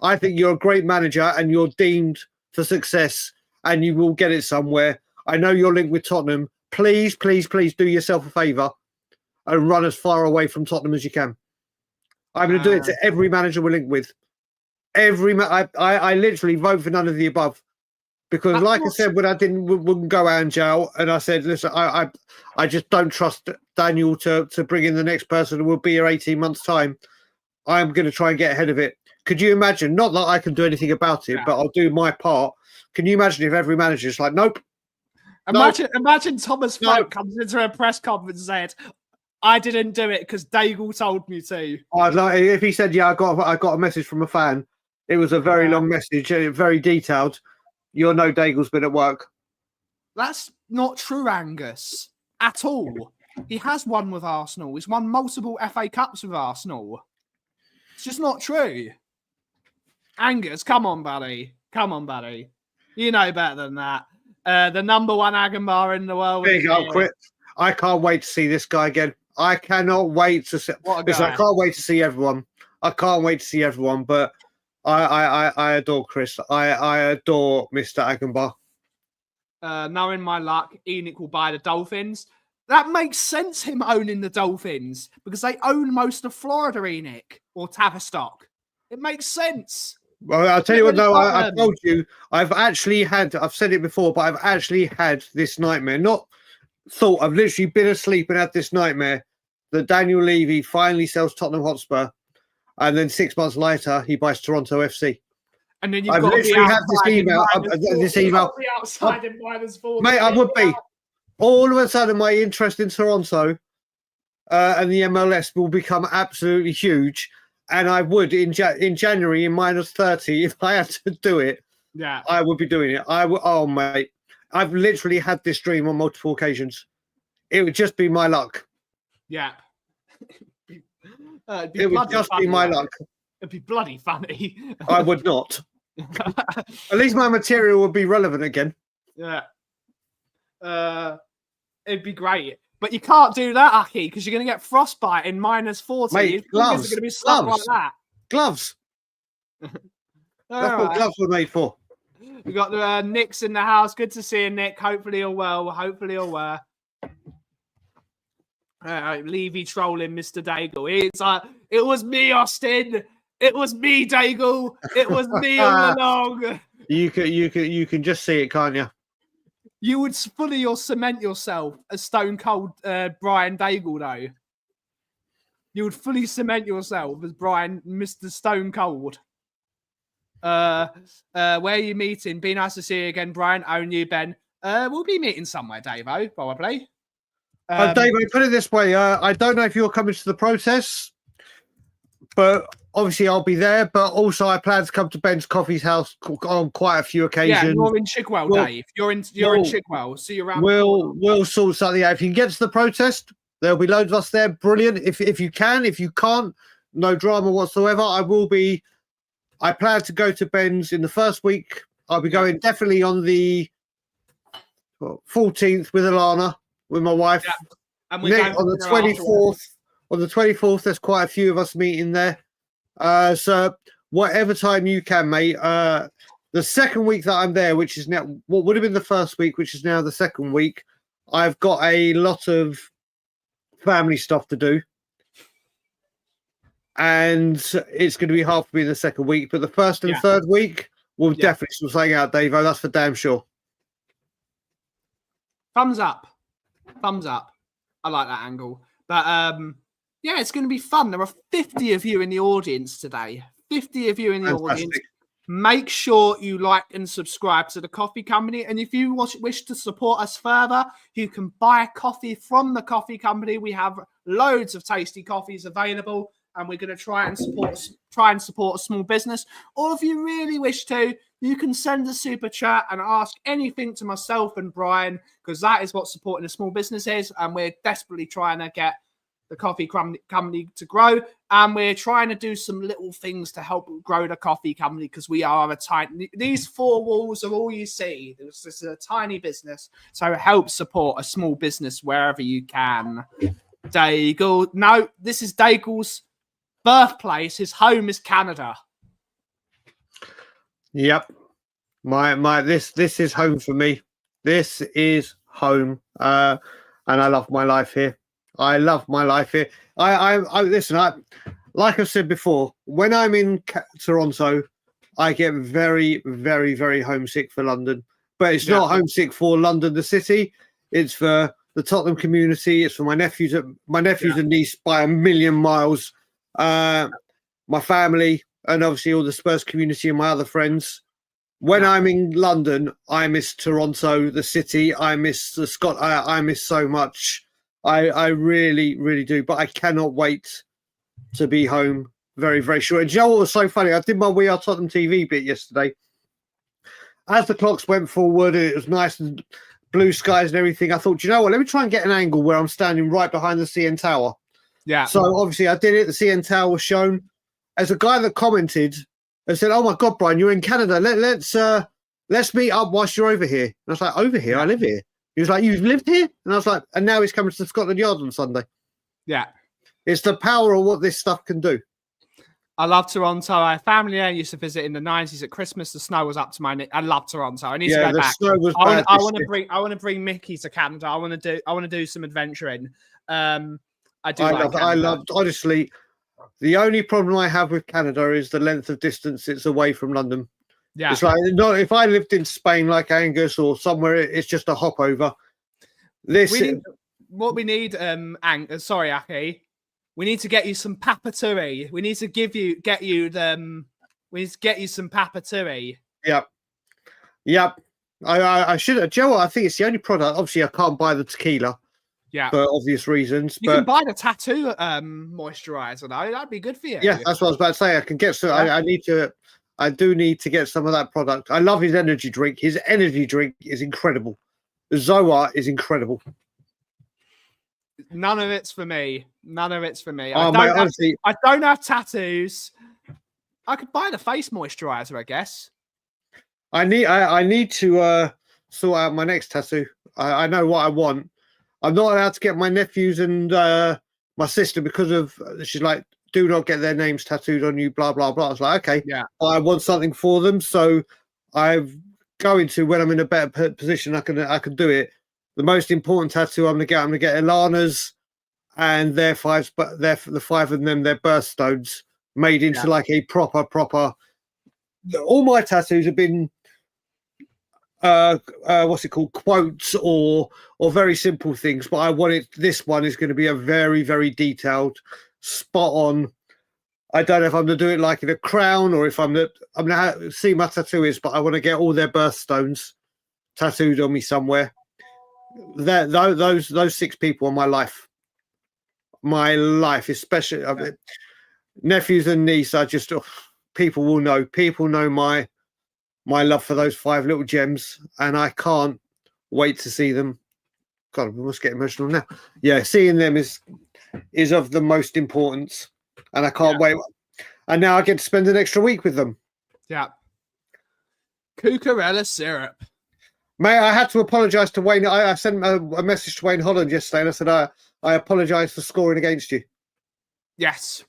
I think you're a great manager, and you're deemed for success, and you will get it somewhere. I know you're linked with Tottenham. Please, please, please do yourself a favour and run as far away from Tottenham as you can. I'm going to do it to every manager we're linked with. I literally vote for none of the above, because, like I said, when I wouldn't go out in jail, and I said, listen, I just don't trust Daniel to bring in the next person who will be here 18 months' time. I'm going to try and get ahead of it. Could you imagine? Not that I can do anything about it, but I'll do my part. Can you imagine if every manager is like, nope. Imagine Thomas Frank comes into a press conference and said, I didn't do it because Daigle told me to. I'd like if he said, yeah, I got a message from a fan. It was a very long message, very detailed. You'll know Daigle's been at work. That's not true, Angus, at all. He has won with Arsenal. He's won multiple FA Cups with Arsenal. It's just not true. Angus, come on, buddy. Come on, buddy. You know better than that. The number one Agambar in the world. Big up, quit. I can't wait to see this guy again. I cannot wait to see. What a Listen, guy. I can't wait to see everyone. I can't wait to see everyone. But I adore Chris. I adore Mr. Agenbar. Knowing my luck, Enoch will buy the Dolphins. That makes sense, him owning the Dolphins, because they own most of Florida, Enoch, or Tavistock. It makes sense. Well, I'll tell you what, no, I Tottenham. told you, I've said it before, but I've actually had this nightmare. Not thought, I've literally been asleep and had this nightmare that Daniel Levy finally sells Tottenham Hotspur, and then 6 months later, he buys Toronto FC. And then you've I've got to be literally had this outside in email. -40. You've got to be outside in -40. Mate, I would be. All of a sudden, my interest in Toronto and the MLS will become absolutely huge. And I would, in January, in -30, if I had to do it, Yeah, I would be doing it. I would. Oh, mate, I've literally had this dream on multiple occasions. It would just be my luck. yeah. It would just be my luck. It'd be bloody funny. I would not. At least my material would be relevant again. Yeah. It'd be great. But you can't do that, Aki, because you're going to get frostbite in -40. Mate, Your fingers gloves, are going to be stuck gloves. like that. Gloves. That's what gloves were made for. We got the Nick's in the house. Good to see you, Nick. Hopefully you're well. Hopefully you're well. Levy trolling Mr. Daigle. It's like, it was me, Austin. It was me, Daigle. It was me all along. You can just see it, can't you? You would fully or cement yourself as Stone Cold Brian Daigle, though. You would fully cement yourself as Mr. Stone Cold. Where are you meeting? Be nice to see you again, Brian. Own you, Ben. We'll be meeting somewhere, Davo, probably. Davo, put it this way. I don't know if you're coming to the protests, but obviously I'll be there. But also I plan to come to Ben's Coffee's house on quite a few occasions. Yeah, you're in Chigwell, Dave. You're in Chigwell. See you around. We'll sort something out. If you can get to the protest, there'll be loads of us there. Brilliant. If you can, if you can't, no drama whatsoever. I plan to go to Ben's in the first week. I'll be going definitely on the 14th with Alana, with my wife. Yeah. And Nick, on the 24th. On the 24th, there's quite a few of us meeting there. So whatever time you can, mate. The second week that I'm there, which is now what would have been the first week, which is now the second week, I've got a lot of family stuff to do. And it's going to be hard for me in the second week. But the first and third week, we'll definitely sort something out, Davo. That's for damn sure. Thumbs up. Thumbs up. I like that angle. But yeah, it's going to be fun. There are 50 of you in the audience today. 50 of you in the audience. Make sure you like and subscribe to the Kauffie Company. And if you wish to support us further, you can buy coffee from the Kauffie Company. We have loads of tasty coffees available, and we're going to try and support a small business. Or if you really wish to, you can send a super chat and ask anything to myself and Brian, because that is what supporting a small business is. And we're desperately trying to get the Kauffie Company to grow. And we're trying to do some little things to help grow the Kauffie Company, because we are a tiny, these four walls are all you see. This is a tiny business. So help support a small business wherever you can. Daigle. No, this is Daigle's birthplace. His home is Canada. Yep. This is home for me. This is home. And I love my life here. I love my life here. I listen, like I've said before, when I'm in Toronto, I get very, very, very homesick for London. But it's not homesick for London, the city. It's for the Tottenham community. It's for my nephews and niece by a million miles. My family, and obviously all the Spurs community and my other friends. When I'm in London, I miss Toronto, the city. I miss the I miss so much. I really, really do. But I cannot wait to be home very, very short. And you know what was so funny? I did my We Are Tottenham TV bit yesterday. As the clocks went forward and it was nice and blue skies and everything, I thought, do you know what? Let me try and get an angle where I'm standing right behind the CN Tower. Yeah. So obviously I did it. The CN Tower was shown. As a guy that commented and said, "Oh my God, Brian, you're in Canada. Let's meet up whilst you're over here." And I was like, "Over here? I live here." He was like, "You've lived here?" And I was like, "And now he's coming to Scotland Yard on Sunday." Yeah. It's the power of what this stuff can do. I love Toronto. I have family there. I used to visit in the 90s at Christmas. The snow was up to my neck. I love Toronto. I need to go the back. snow was I bad want this to year. bring Mickey to Canada. I want to do some adventuring. I loved, honestly, the only problem I have with Canada is the length of distance it's away from London. Yeah. It's like, not if I lived in Spain like Angus or somewhere, it's just a hop over. What we need, sorry, Aki. We need to get you some papaturi. We need to get you some papaturi. Yep. I should. Joe, I think it's the only product. Obviously, I can't buy the tequila. Yeah. For obvious reasons. You can buy the tattoo moisturizer though. That'd be good for you. Yeah, that's what I was about to say. I can get some. Yeah. I do need to get some of that product. I love his energy drink. His energy drink is incredible. The Zoa is incredible. None of it's for me. Honestly, I don't have tattoos. I could buy the face moisturizer, I guess. I need to sort out my next tattoo. I know what I want. I'm not allowed to get my nephews and my sister because of she's like, do not get their names tattooed on you, blah blah blah. I was like, okay, yeah, I want something for them, so I'm going to when I'm in a better position, I can do it. The most important tattoo I'm gonna get Ilana's, and the five of them, their birthstones made into like a proper. All my tattoos have been what's it called, quotes or very simple things, but I wanted this one is going to be a very, very detailed, spot on. I don't know if I'm going to do it like in a crown or if I'm going to see my tattooist, but I want to get all their birthstones tattooed on me somewhere. Those 6 people are my life, especially nephews and niece. I just people know my love for those 5 little gems, and I can't wait to see them. God, I must get emotional now. Yeah, seeing them is of the most importance, and I can't wait. And now I get to spend an extra week with them. Yeah. Cucurella syrup. Mate, I had to apologise to Wayne. I sent a message to Wayne Holland yesterday, and I said I apologise for scoring against you. Yes.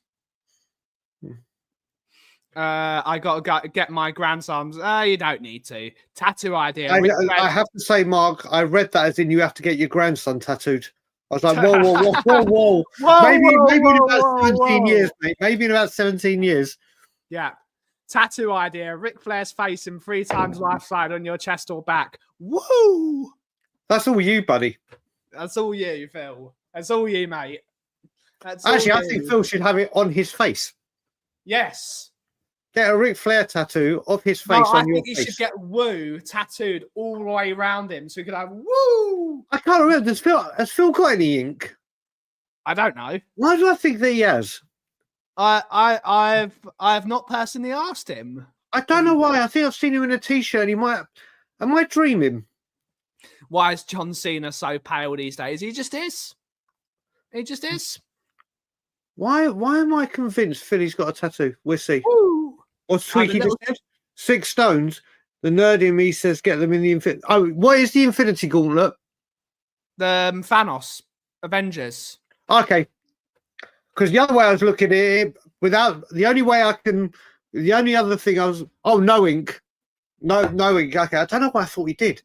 I got to get my grandson's. You don't need to. Tattoo idea. I have to say, Mark, I read that as in you have to get your grandson tattooed. I was like, whoa. Maybe in about 17 years, mate. Maybe in about 17 years. Yeah. Tattoo idea. Ric Flair's face in 3 times life side on your chest or back. Woo! That's all you, buddy. That's all you, Phil. That's all you, mate. Actually, I think Phil should have it on his face. Yes. Get a Ric Flair tattoo of his face on your face. I think he should get woo tattooed all the way around him so he could have woo. I can't remember. Has Phil got any ink? I don't know. Why do I think that he has? I've not personally asked him. I don't know why. I think I've seen him in a t-shirt. I might dream him. Why is John Cena so pale these days? He just is. Why am I convinced Philly's got a tattoo? We'll see. Woo. What's Tweaky just said? 6 stones. The nerd in me says get them in the Infinity. Oh, what is the Infinity Gauntlet? The Thanos Avengers. Okay. Because the other way I was looking at it, the only other thing I was, no ink. No ink. Okay, I don't know what I thought he did.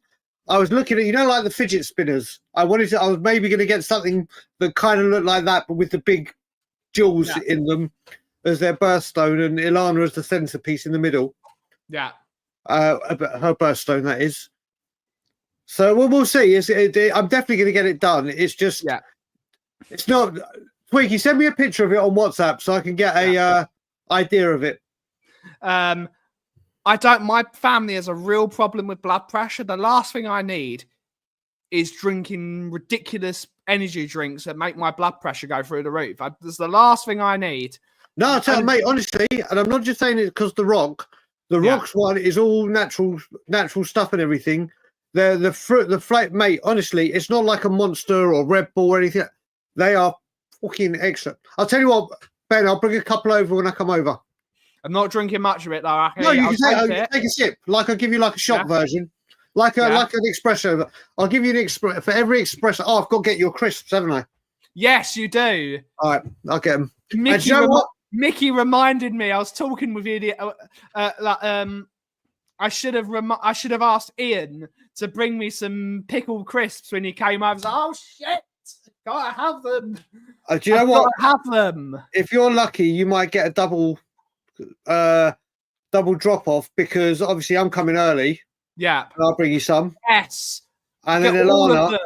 I was looking at, like the fidget spinners. I was maybe going to get something that kind of looked like that, but with the big jewels in them as their birthstone, and Ilana as the centerpiece in the middle. Yeah. Her birthstone, that is. So we'll see. I'm definitely going to get it done. It's just, it's not. Tweaky, send me a picture of it on WhatsApp so I can get a idea of it. My family has a real problem with blood pressure. The last thing I need is drinking ridiculous energy drinks that make my blood pressure go through the roof. That's the last thing I need. No, I tell you, mate, honestly, and I'm not just saying it because The Rock's one is all natural stuff and everything. The fruit, mate, honestly, it's not like a Monster or Red Bull or anything. They are fucking excellent. I'll tell you what, Ben, I'll bring a couple over when I come over. I'm not drinking much of it, though. No, you can take a sip. Like I'll give you like a shot version. Like an espresso. I'll give you an espresso. For every espresso, I've got to get your crisps, haven't I? Yes, you do. All right, I'll get them. Mickey reminded me. I was talking with you. I should have asked Ian to bring me some pickled crisps when he came over. I was like, oh shit, gotta have them. Do you know what? Have them. If you're lucky, you might get a double drop off because obviously I'm coming early. Yeah, and I'll bring you some. Yes, and then Ilana.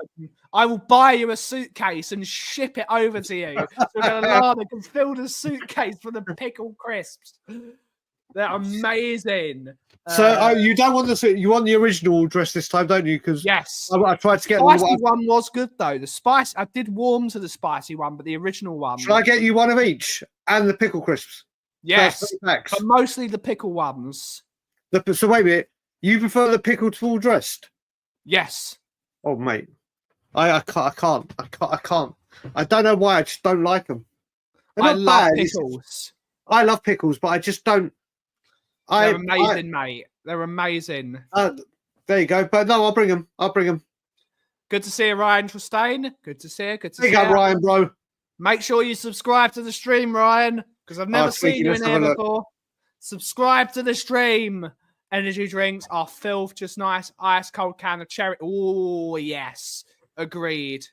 I will buy you a suitcase and ship it over to you so that Ilana can fill the suitcase for the pickled crisps. They're amazing. So you don't want you want the original dress this time, don't you? Because yes, I tried to get the spicy one was good though. The spice I did warm to the spicy one, but the original one. Should I get you one of each and the pickle crisps? Yes, but mostly the pickle ones. So wait a minute, you prefer the pickled full dressed? Yes. Oh mate, I can't. I don't know why. I just don't like them. I love pickles. I love pickles, but I just don't. They're amazing, mate. They're amazing. There you go. But no, I'll bring them. Good to see you, Ryan Trustane. Good to see you. Big up, Ryan, bro. Make sure you subscribe to the stream, Ryan, because I've never seen you in here before. Subscribe to the stream. Energy drinks are filth, just nice. Ice cold can of cherry. Oh, yes. Agreed.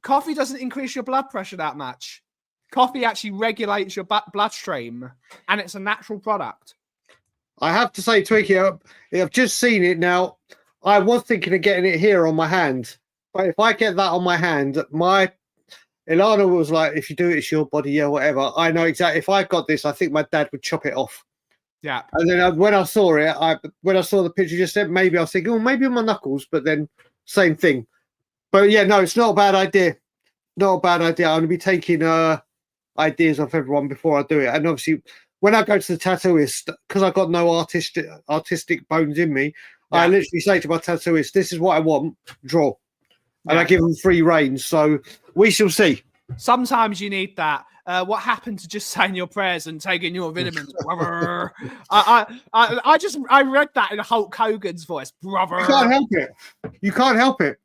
Coffee doesn't increase your blood pressure that much. Coffee actually regulates your bloodstream, and it's a natural product. I have to say, Twiggy, I've just seen it now. I was thinking of getting it here on my hand, but if I get that on my hand, Ilana was like, if you do it, it's your body, yeah, whatever. I know exactly. If I got this, I think my dad would chop it off. Yeah. And then when I saw it, when I saw the picture you just said, maybe I was thinking, oh, maybe on my knuckles, but then same thing. But yeah, no, it's not a bad idea. Not a bad idea. I'm going to be taking ideas off everyone before I do it. And obviously, when I go to the tattooist, because I've got no artistic bones in me, yeah. I literally say to my tattooist, this is what I want, draw. And I give them free reign. So we shall see. Sometimes you need that. What happened to just saying your prayers and taking your vitamins? I read that in Hulk Hogan's voice. Brother. You can't help it. You can't help it.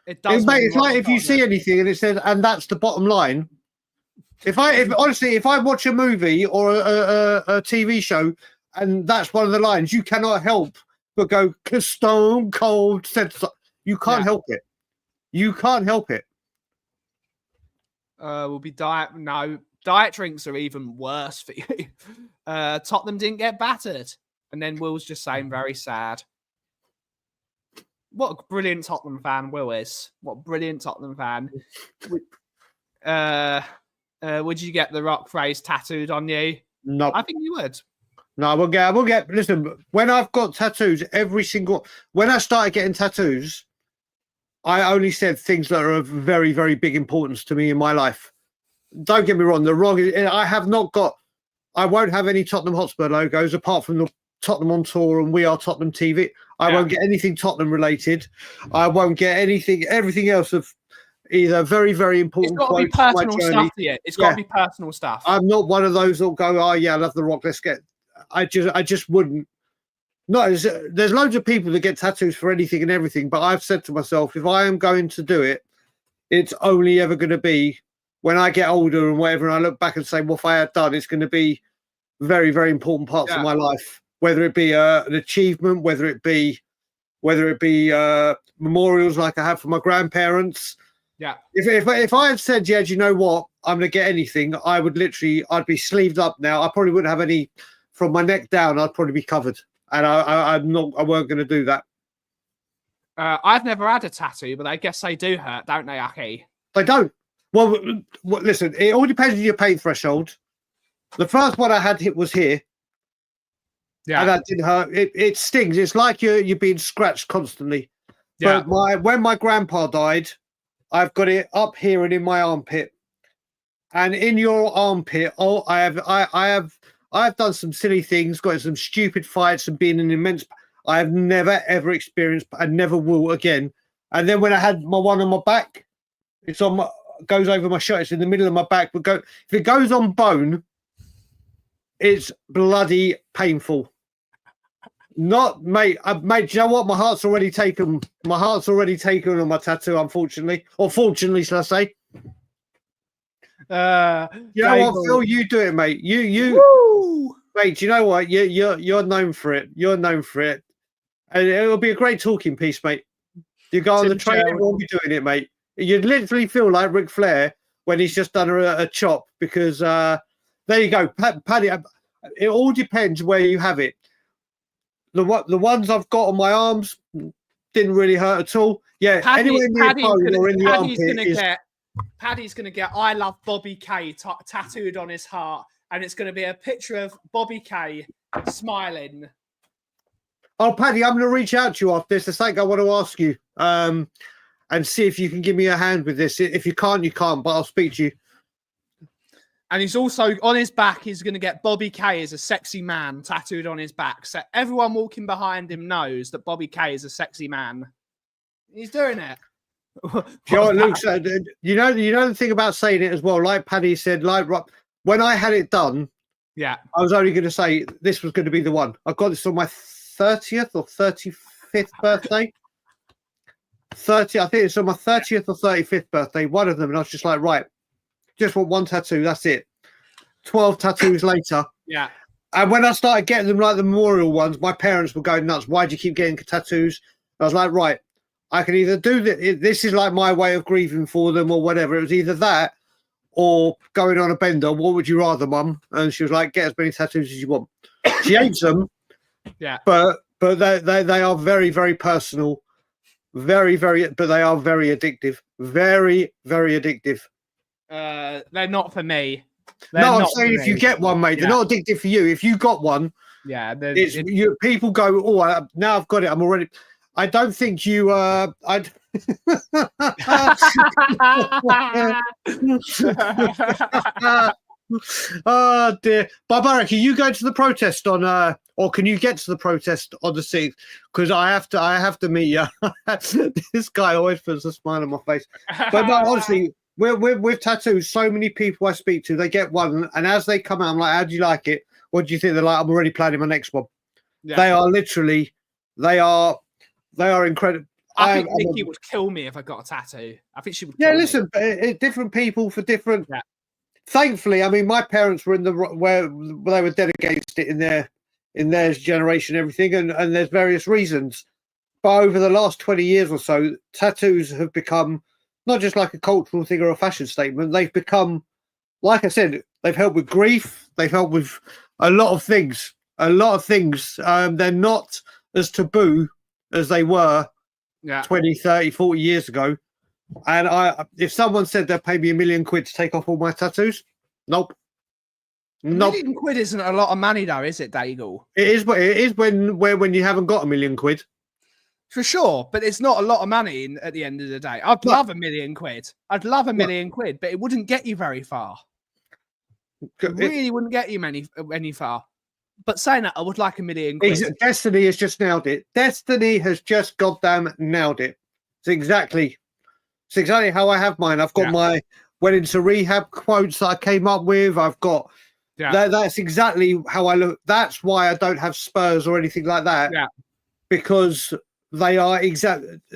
It does. It's like if you see anything and it says, and that's the bottom line. If I watch a movie or a TV show and that's one of the lines, you cannot help but go, Stone Cold said so. You can't help it. You can't help it. Will be diet. No, diet drinks are even worse for you. Tottenham didn't get battered. And then Will's just saying very sad. What a brilliant Tottenham fan Will is. What a brilliant Tottenham fan. Would you get the Rock phrase tattooed on you? No. I think you would. No, I will get. Listen, when I've got tattoos, when I started getting tattoos, I only said things that are of very, very big importance to me in my life. Don't get me wrong. I won't have any Tottenham Hotspur logos apart from the Tottenham on Tour and We Are Tottenham TV. I won't get anything Tottenham related. I won't get everything else of either very, very important. It's got to be personal stuff to you. It's got to be personal stuff. I'm not one of those that'll go, oh yeah, I love the Rock. Let's get. I just wouldn't. No, there's loads of people that get tattoos for anything and everything, but I've said to myself, if I am going to do it, it's only ever going to be when I get older and whatever, and I look back and say, well, if I had done, it's going to be very, very important parts of my life, whether it be an achievement, whether it be memorials like I have for my grandparents. Yeah. If I had said, yeah, do you know what, I'm going to get anything, I'd be sleeved up now. I probably wouldn't have any from my neck down. I'd probably be covered. And I weren't going to do that. I've never had a tattoo, but I guess they do hurt, don't they, Aki? They don't. Well, listen, it all depends on your pain threshold. The first one I had was here. Yeah. And that didn't hurt. It stings. It's like you're being scratched constantly. Yeah. But when my grandpa died, I've got it up here and in my armpit. And in your armpit, I've done some silly things, got in some stupid fights and been an immense. I have never, ever experienced, I never will again. And then when I had my one on my back, goes over my shirt. It's in the middle of my back. If it goes on bone, it's bloody painful. Not, mate. Mate, do you know what? My heart's already taken. My heart's already taken on my tattoo, unfortunately. Or fortunately, shall I say. You know what, Phil? You do it, mate. Woo! Mate, you know what? You're known for it. You're known for it. And it'll be a great talking piece, mate. You go on the train, everyone will be doing it, mate. You'd literally feel like Ric Flair when he's just done a chop because there you go. Paddy, it all depends where you have it. The ones I've got on my arms didn't really hurt at all. Yeah, anywhere near or in the armpit Paddy's going to get I love Bobby K tattooed on his heart, and it's going to be a picture of Bobby K smiling. Oh, Paddy, I'm going to reach out to you after this. There's something I want to ask you and see if you can give me a hand with this. If you can't, you can't, but I'll speak to you. And he's also, on his back, he's going to get Bobby K as a sexy man tattooed on his back. So everyone walking behind him knows that Bobby K is a sexy man. He's doing it. You know what Luke said? You know the thing about saying it as well, like Paddy said, like when I had it done, yeah, I was only going to say this was going to be the one. I got this on my 30th or 35th birthday. I think it's on my 30th or 35th birthday, one of them, and I was just like, right, just want one tattoo, that's it. 12 tattoos later. Yeah. And when I started getting them like the memorial ones, my parents were going nuts. Why do you keep getting tattoos? I was like, right, I can either do this. This is like my way of grieving for them or whatever. It was either that or going on a bender. What would you rather, Mum? And she was like, get as many tattoos as you want. She hates them. Yeah. But they are very, very personal. Very, very, but they are very addictive. Very, very addictive. They're not for me. No, I'm saying if you get one, mate, they're not addictive for you. If you got one, people go, oh, now I've got it. I'm already. I don't think you. I'd. Oh dear, Barbara, can you go to the protest on? Or can you get to the protest on the 6th? Because I have to meet you. This guy always puts a smile on my face. But no, honestly. With tattoos, so many people I speak to, they get one, and as they come out, I'm like, how do you like it? What do you think? They're like, I'm already planning my next one. Yeah. They are literally, they are incredible. I think Nikki would kill me if I got a tattoo. I think she would kill me. Different people for different... Yeah. Thankfully, I mean, my parents were where they were dead against it in their generation and everything, and there's various reasons. But over the last 20 years or so, tattoos have become... not just like a cultural thing or a fashion statement. They've become, like I said, they've helped with grief. They've helped with a lot of things. They're not as taboo as they were 20, 30, 40 years ago. And if someone said they'd pay me £1 million to take off all my tattoos, nope. £1 million isn't a lot of money though, is it, Daigle? It is, but it is when you haven't got £1 million. For sure, but it's not a lot of money at the end of the day. I'd love £1 million. I'd love £1 million, but it wouldn't get you very far. It really wouldn't get you any far. But saying that, I would like £1 million. Destiny has just nailed it. Destiny has just goddamn nailed it. It's exactly how I have mine. I've got my went into rehab quotes that I came up with. I've got that's exactly how I look. That's why I don't have Spurs or anything like that. Yeah, because they are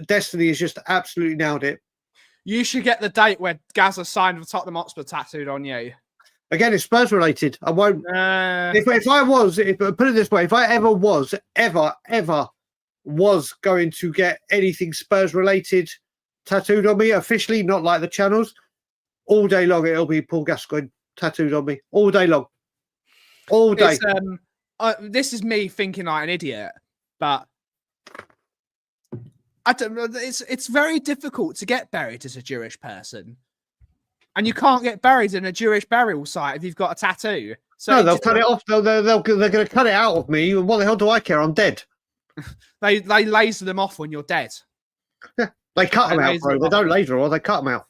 Destiny has just absolutely nailed it. You should get the date where Gaza signed with Tottenham Hotspur tattooed on you. Again, it's Spurs related. I won't. If I was, put it this way, if I ever was going to get anything Spurs related tattooed on me officially, not like the channels, all day long it'll be Paul Gascoigne tattooed on me all day long, all day. This is me thinking like an idiot, but. I don't know. It's very difficult to get buried as a Jewish person, and you can't get buried in a Jewish burial site if you've got a tattoo. So no, they'll cut it off. They're going to cut it out of me. What the hell do I care? I'm dead. They laser them off when you're dead. Yeah, they cut them out, bro. They don't laser or they cut them out.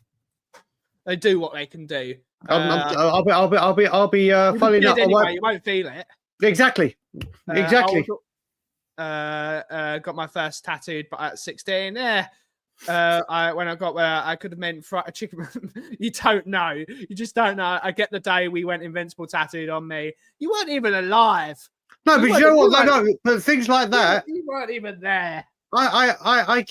They do what they can do. I'll be following up. Anyway, you won't feel it. Exactly. Got my first tattooed at 16. Yeah. When I got where I could have meant fried chicken. You don't know. You just don't know. I get the day we went Invincible tattooed on me. You weren't even alive. No, but you know what? No, but things like You that. you weren't even there. I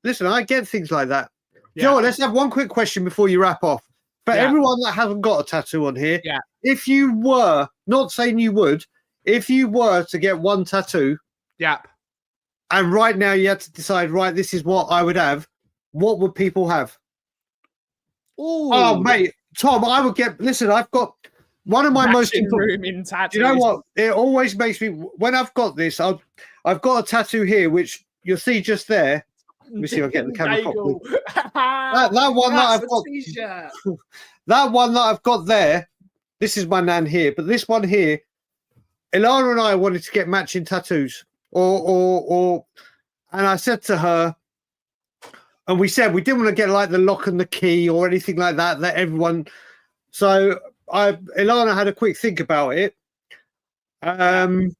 listen. I get things like that. Yeah. Joe, let's have one quick question before you wrap off. For Yeah. everyone that hasn't got a tattoo on here, Yeah. if you were, not saying you would, if you were to get one tattoo, Yep. and right now you had to decide, right, this is what I would have, what would people have? Ooh. Oh, mate, Tom, I would get, listen, I've got one of my most room in tattoos. Do you know what? It always makes me, when I've got this, I've got a tattoo here, which you'll see just there. Let me see if I get the camera properly. That one that I've got. T-shirt. That one that I've got there. This is my nan here, but this one here, Ilana and I wanted to get matching tattoos, and I said to her, and we said we didn't want to get like the lock and the key or anything like that. That everyone. So Ilana had a quick think about it, and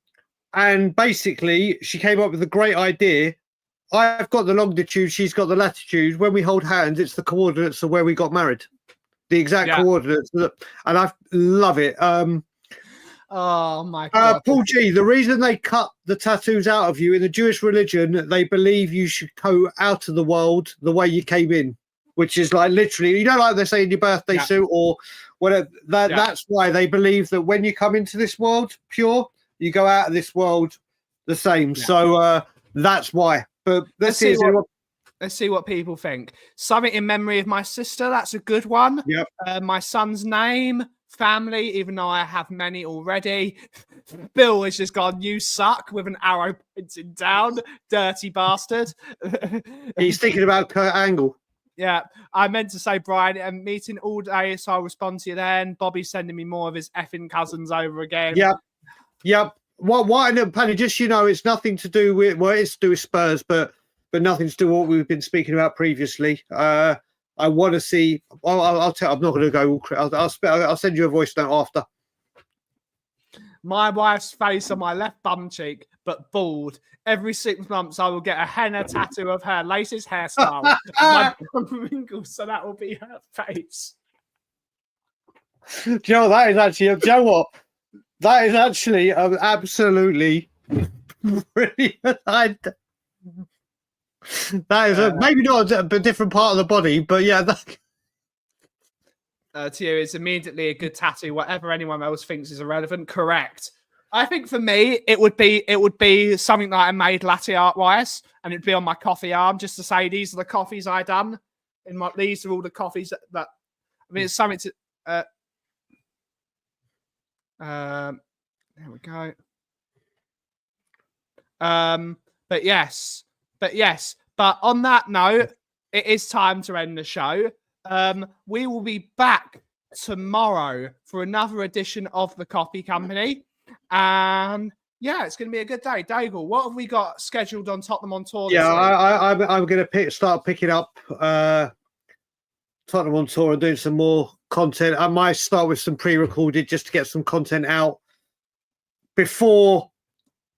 basically she came up with a great idea. I've got the longitude, she's got the latitude. When we hold hands, it's the coordinates of where we got married, the exact coordinates, and I love it. Oh my God, Paul G. The reason they cut the tattoos out of you in the Jewish religion, they believe you should go out of the world the way you came in, which is like literally, you know, like they say in your birthday suit or whatever. That's why they believe that when you come into this world pure, you go out of this world the same. Yeah. So that's why. But let's see what people think. Something in memory of my sister. That's a good one. Yep. My son's name, family, even though I have many already. Bill has just gone, "You suck," with an arrow pointing down. Dirty bastard. He's thinking about Kurt Angle. Yeah, I meant to say, Brian, I'm meeting all day, so I'll respond to you then. Bobby's sending me more of his effing cousins over again. Yep. What and Paddy, just it's nothing to do with it's to do with Spurs, but nothing to do with what we've been speaking about previously. I want to see. I'll tell. I'm not going to go. I'll send you a voice note after. My wife's face on my left bum cheek, but bald. Every 6 months, I will get a henna tattoo of her latest hairstyle. My bum wrinkles, so that will be her face. Joe, that is actually. Joe, what? That is actually absolutely brilliant. That is maybe not a different part of the body, but yeah. To you, it's immediately a good tattoo. Whatever anyone else thinks is irrelevant. Correct. I think for me, it would be something that I made latte art wise, and it'd be on my coffee arm, just to say these are the coffees I done. These are all the coffees that. I mean, it's something to. There we go. But on that note, it is time to end the show. We will be back tomorrow for another edition of the Kauffie Company, and it's going to be a good day. Daigle, what have we got scheduled on Tottenham on Tour? I'm going to start picking up Tottenham on Tour and doing some more content. I might start with some pre-recorded just to get some content out before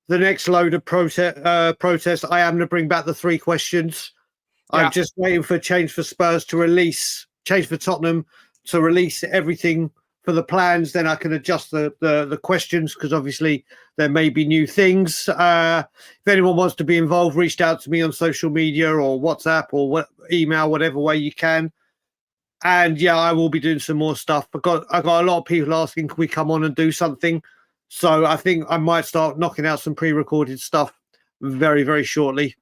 the next load of protest. I am going to bring back the 3 questions. I'm just waiting for Change for Spurs to release, Change for Tottenham to release everything for the plans. Then I can adjust the questions, because obviously there may be new things. If anyone wants to be involved, reach out to me on social media or WhatsApp or email, whatever way you can. And I will be doing some more stuff. I got a lot of people asking, can we come on and do something? So I think I might start knocking out some pre-recorded stuff very, very shortly.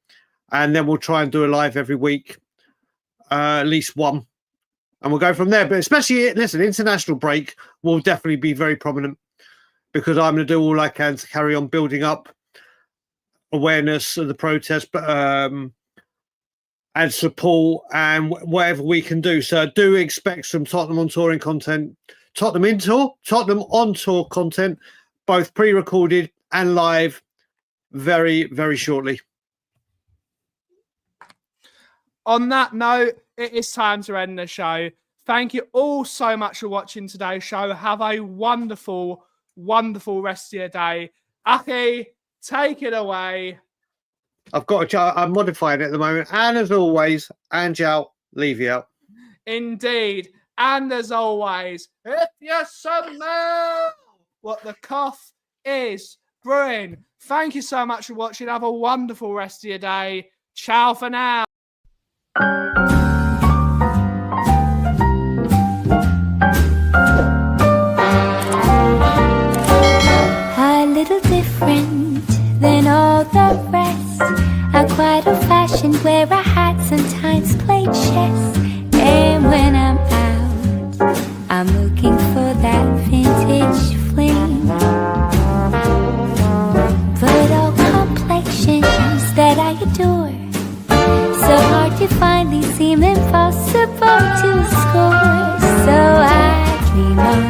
And then we'll try and do a live every week, at least one. And we'll go from there. But especially, international break will definitely be very prominent, because I'm going to do all I can to carry on building up awareness of the protest, and support and whatever we can do. So I do expect some Tottenham on touring content, Tottenham on tour content, both pre-recorded and live, very, very shortly. On that note, it is time to end the show. Thank you all so much for watching today's show. Have a wonderful, wonderful rest of your day. Aki, take it away. I'm modifying it at the moment. And as always, Ange out, leave you out. Indeed. And as always, if you know what the cough is, Brewing. Thank you so much for watching. Have a wonderful rest of your day. Ciao for now. A little different than all the rest. I'm quite old-fashioned, wear a hat, sometimes play chess. And when I'm out, I'm looking for that vintage fling. But all complexions that I adore, so hard to find, these seem impossible to score. So I dream on